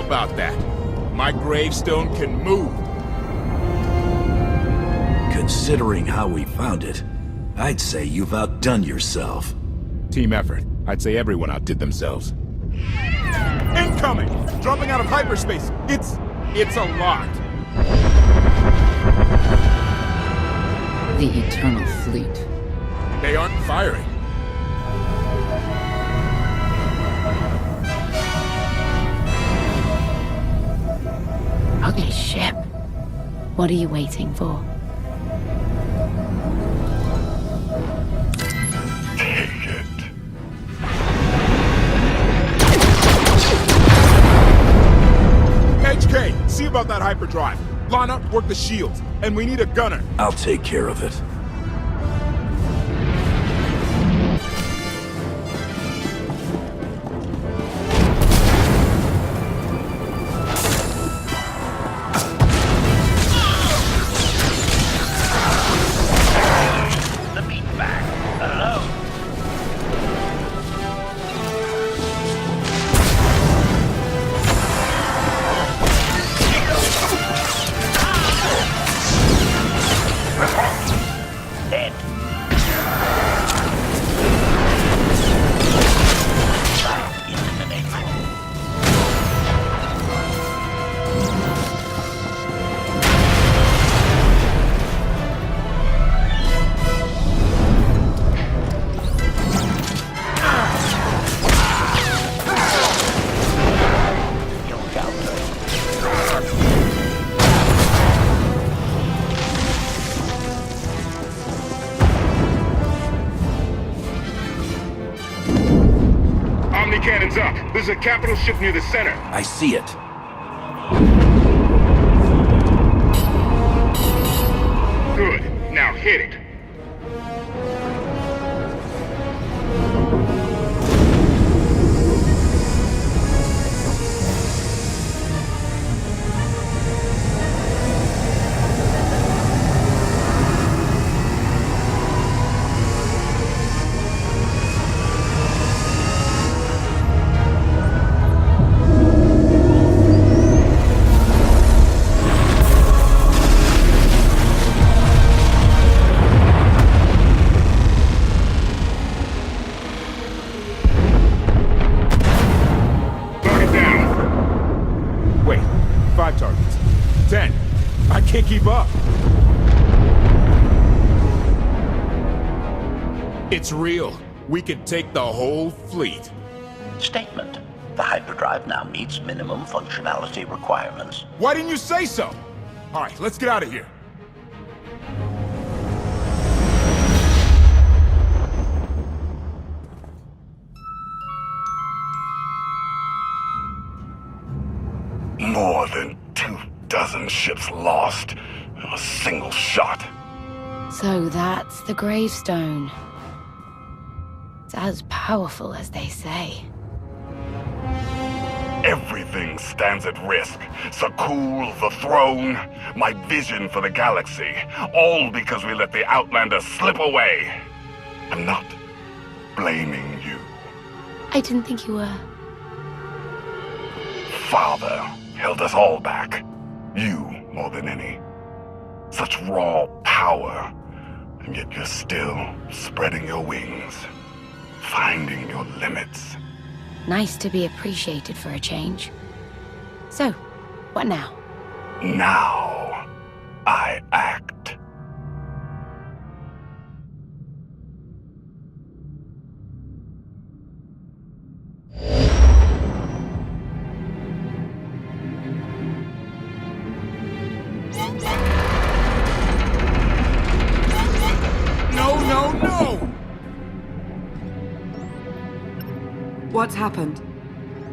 About that. My gravestone can move. Considering how we found it, I'd say you've outdone yourself. Team effort. I'd say everyone outdid themselves. Incoming! Dropping out of hyperspace! It's a lot. The Eternal Fleet. They aren't firing. Ugly ship. What are you waiting for? Take it. HK, see about that hyperdrive. Lana, work the shields. And we need a gunner. I'll take care of it. Cannons up. There's a capital ship near the center. I see it. hit it. Keep up. It's real. We could take the whole fleet. Statement. The hyperdrive now meets minimum functionality requirements. Why didn't you say so? All right, let's get out of here. More than 24 ships lost in a single shot. So that's the gravestone. It's as powerful as they say. Everything stands at risk. Sakul, the throne, my vision for the galaxy. All because we let the Outlander slip away. I'm not blaming you. I didn't think you were. Father held us all back. You more than any. Such raw power, and yet you're still spreading your wings, finding your limits. Nice to be appreciated for a change. So, what now? Now, I act. No! What's happened?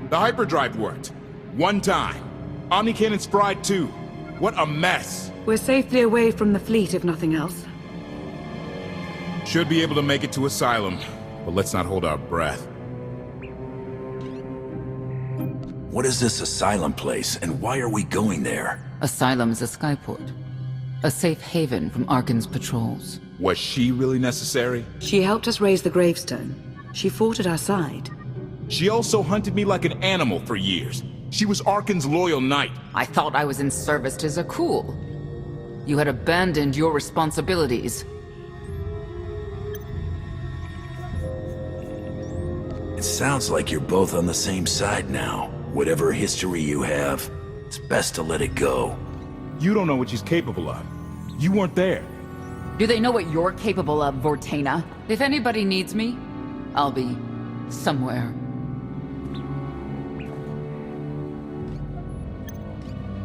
The hyperdrive worked. One time. Omnicannon's fried too. What a mess. We're safely away from the fleet, if nothing else. Should be able to make it to Asylum, but let's not hold our breath. What is this Asylum place, and why are we going there? Asylum is a skyport. A safe haven from Arkan's patrols. Was she really necessary? She helped us raise the gravestone. She fought at our side. She also hunted me like an animal for years. She was Arkan's loyal knight. I thought I was in service to Zakul. You had abandoned your responsibilities. It sounds like you're both on the same side now. Whatever history you have, it's best to let it go. You don't know what she's capable of. You weren't there. Do they know what you're capable of, Vortana? If anybody needs me, I'll be somewhere.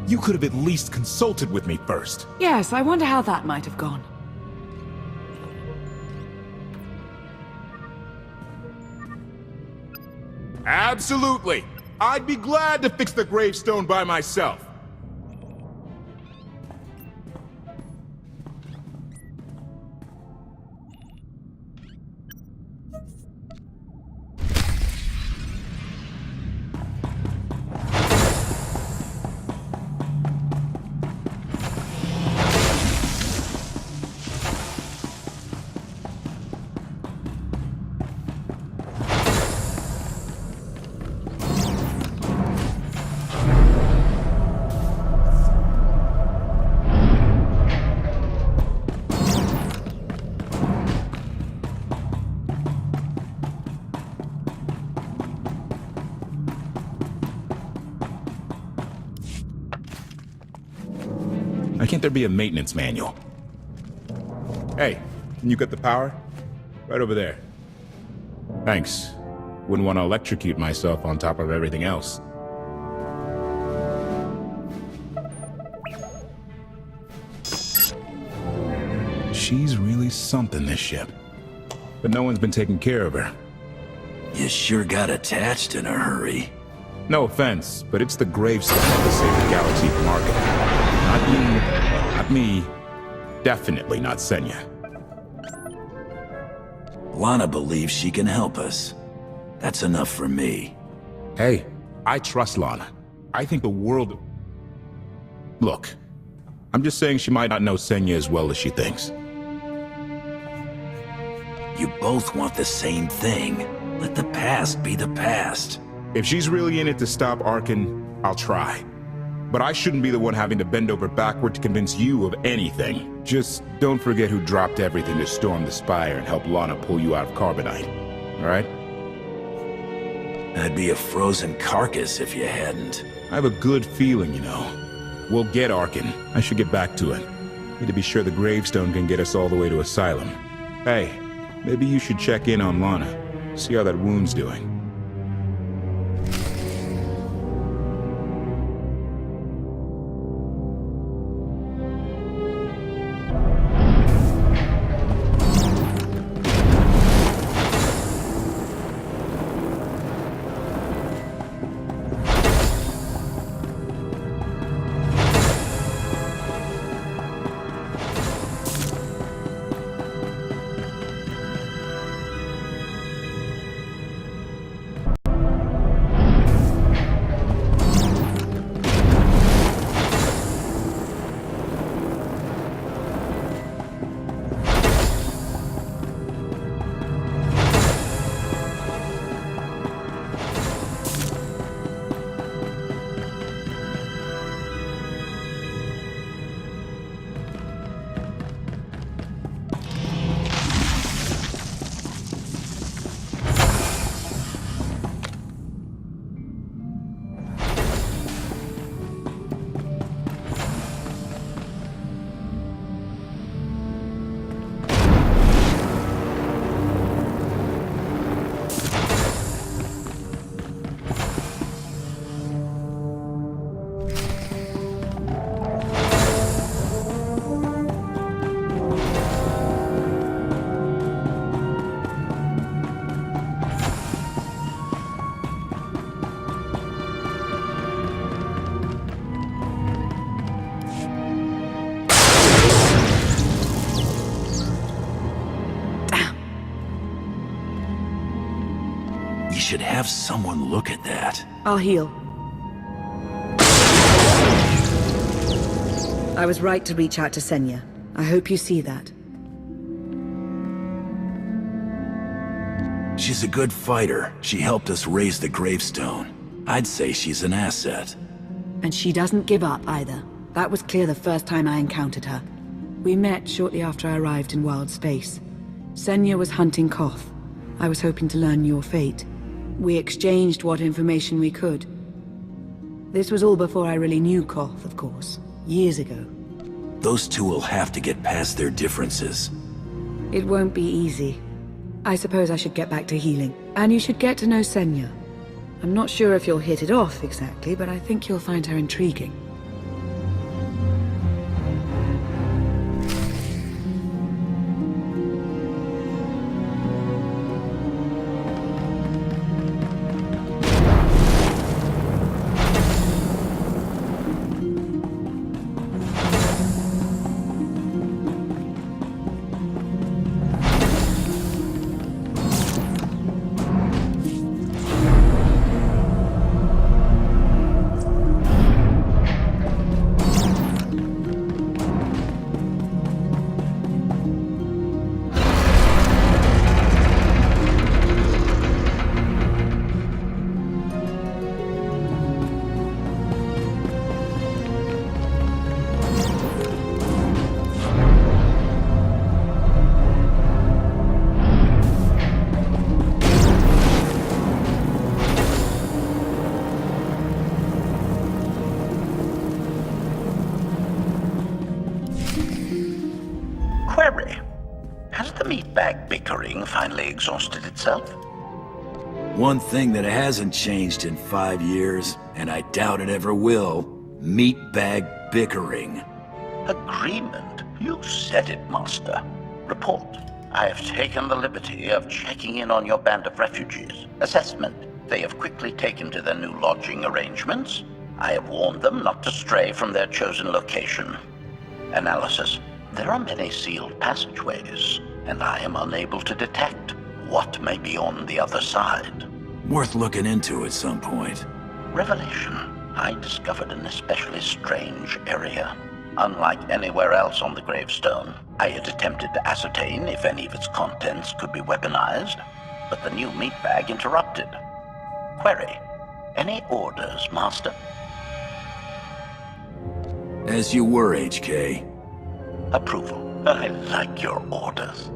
You could have at least consulted with me first. Yes, I wonder how that might have gone. Absolutely. I'd be glad to fix the gravestone by myself. Why can't there be a maintenance manual? Hey, can you get the power? Right over there. Thanks. Wouldn't want to electrocute myself on top of everything else. She's really something, this ship. But no one's been taking care of her. You sure got attached in a hurry. No offense, but it's the gravestone that will save the galaxy from Arkan. Not me. Definitely not Senya. Lana believes she can help us. That's enough for me. Hey, I trust Lana. I think the world... Look, I'm just saying she might not know Senya as well as she thinks. You both want the same thing. Let the past be the past. If she's really in it to stop Arkan, I'll try. But I shouldn't be the one having to bend over backward to convince you of anything. Just don't forget who dropped everything to storm the Spire and help Lana pull you out of Carbonite. Alright? I'd be a frozen carcass if you hadn't. I have a good feeling, you know. We'll get Arkan. I should get back to it. Need to be sure the gravestone can get us all the way to Asylum. Hey, maybe you should check in on Lana. See how that wound's doing. Should have someone look at that. I'll heal. I was right to reach out to Senya. I hope you see that. She's a good fighter. She helped us raise the gravestone. I'd say she's an asset. And she doesn't give up either. That was clear the first time I encountered her. We met shortly after I arrived in wild space. Senya was hunting Koth. I was hoping to learn your fate. We exchanged what information we could. This was all before I really knew Koth, of course. Years ago. Those two will have to get past their differences. It won't be easy. I suppose I should get back to healing. And you should get to know Senya. I'm not sure if you'll hit it off exactly, but I think you'll find her intriguing. Query. Has the meatbag bickering finally exhausted itself? One thing that hasn't changed in 5 years, and I doubt it ever will, meatbag bickering. Agreement? You said it, Master. Report. I have taken the liberty of checking in on your band of refugees. Assessment. They have quickly taken to their new lodging arrangements. I have warned them not to stray from their chosen location. Analysis. There are many sealed passageways, and I am unable to detect what may be on the other side. Worth looking into at some point. Revelation. I discovered an especially strange area. Unlike anywhere else on the gravestone, I had attempted to ascertain if any of its contents could be weaponized, but the new meat bag interrupted. Query. Any orders, Master? As you were, HK. Approval. I like your orders.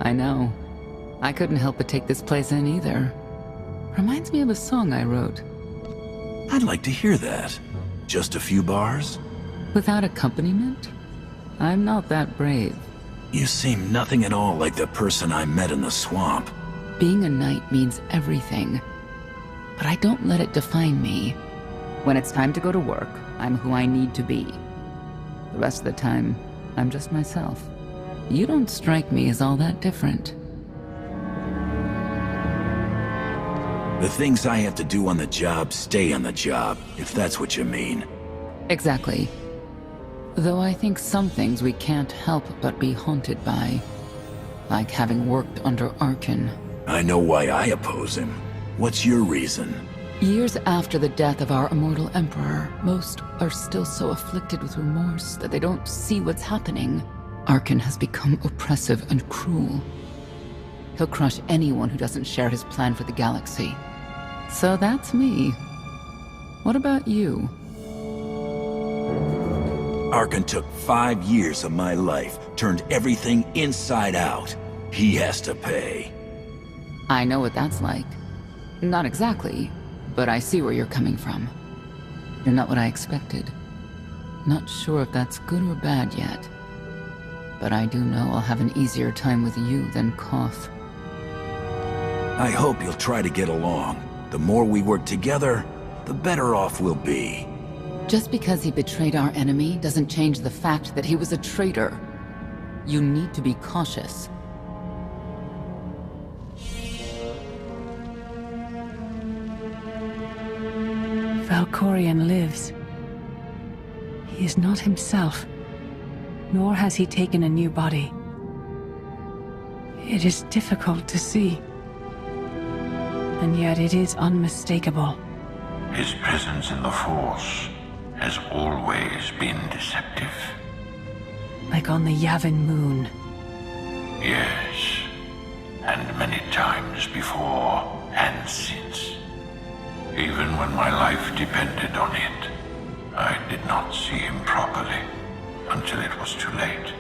I know. I couldn't help but take this place in either. Reminds me of a song I wrote. I'd like to hear that. Just a few bars? Without accompaniment? I'm not that brave. You seem nothing at all like the person I met in the swamp. Being a knight means everything. But I don't let it define me. When it's time to go to work, I'm who I need to be. The rest of the time, I'm just myself. You don't strike me as all that different. The things I have to do on the job stay on the job, if that's what you mean. Exactly. Though I think some things we can't help but be haunted by. Like having worked under Arkan. I know why I oppose him. What's your reason? Years after the death of our immortal emperor, most are still so afflicted with remorse that they don't see what's happening. Arkan has become oppressive and cruel. He'll crush anyone who doesn't share his plan for the galaxy. So that's me. What about you? Arkan took 5 years of my life, turned everything inside out. He has to pay. I know what that's like. Not exactly, but I see where you're coming from. You're not what I expected. Not sure if that's good or bad yet. But I do know I'll have an easier time with you than Koth. I hope you'll try to get along. The more we work together, the better off we'll be. Just because he betrayed our enemy doesn't change the fact that he was a traitor. You need to be cautious. Valkorion lives. He is not himself, nor has he taken a new body. It is difficult to see, and yet it is unmistakable. His presence in the Force has always been deceptive. Like on the Yavin moon. Yes, and many times before and since. Even when my life depended on it, I did not see him properly until it was too late.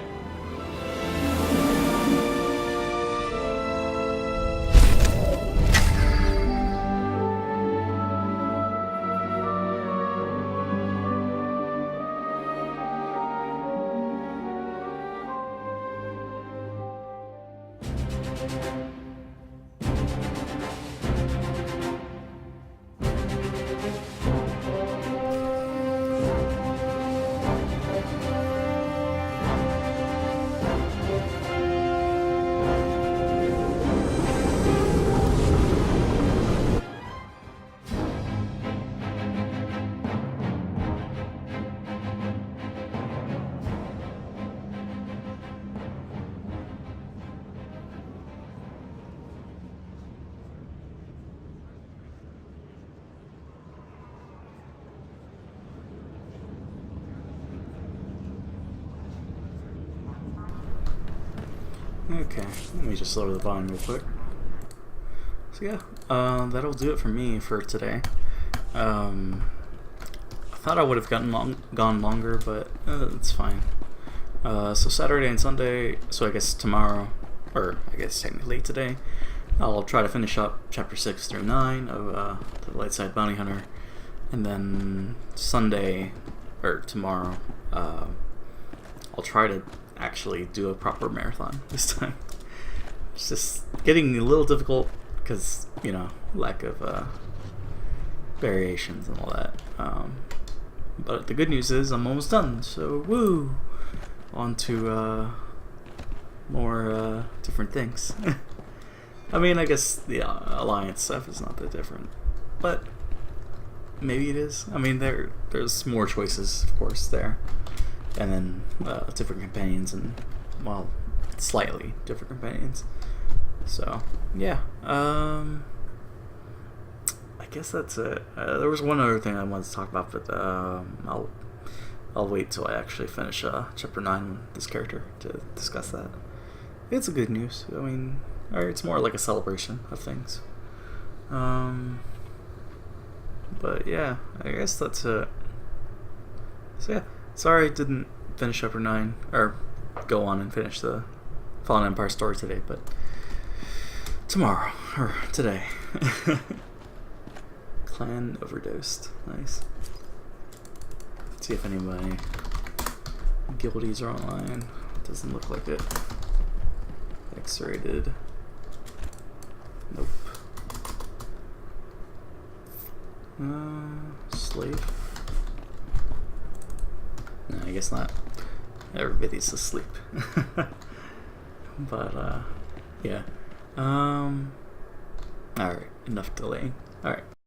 Okay, let me just lower the volume real quick. So yeah, that'll do it for me for today. I thought I would have gone longer, but it's fine. So Saturday and Sunday, so I guess tomorrow, or I guess technically today, I'll try to finish up chapter 6 through 9 of the Lightside Bounty Hunter, and then Sunday, or tomorrow, I'll try to actually do a proper marathon this time. It's just getting a little difficult because, you know, lack of variations and all that. But the good news is I'm almost done, so woo! On to more different things. I mean, I guess the Alliance stuff is not that different, but maybe it is. I mean, there's more choices, of course, there, and then different companions, and, well, slightly different companions. So yeah, I guess that's it. There was one other thing I wanted to talk about, but I'll wait till I actually finish chapter 9 with this character to discuss that. It's a good news. I mean, it's more like a celebration of things. But yeah, I guess that's it. So yeah, sorry I didn't finish chapter 9, or go on and finish the Fallen Empire story today, but tomorrow, or today. Clan overdosed. Nice. Let's see if any of my guildies are online. Doesn't look like it. X-rated. Nope. Slave? No, I guess not. Everybody's asleep. But, yeah. Alright, enough delaying. Alright.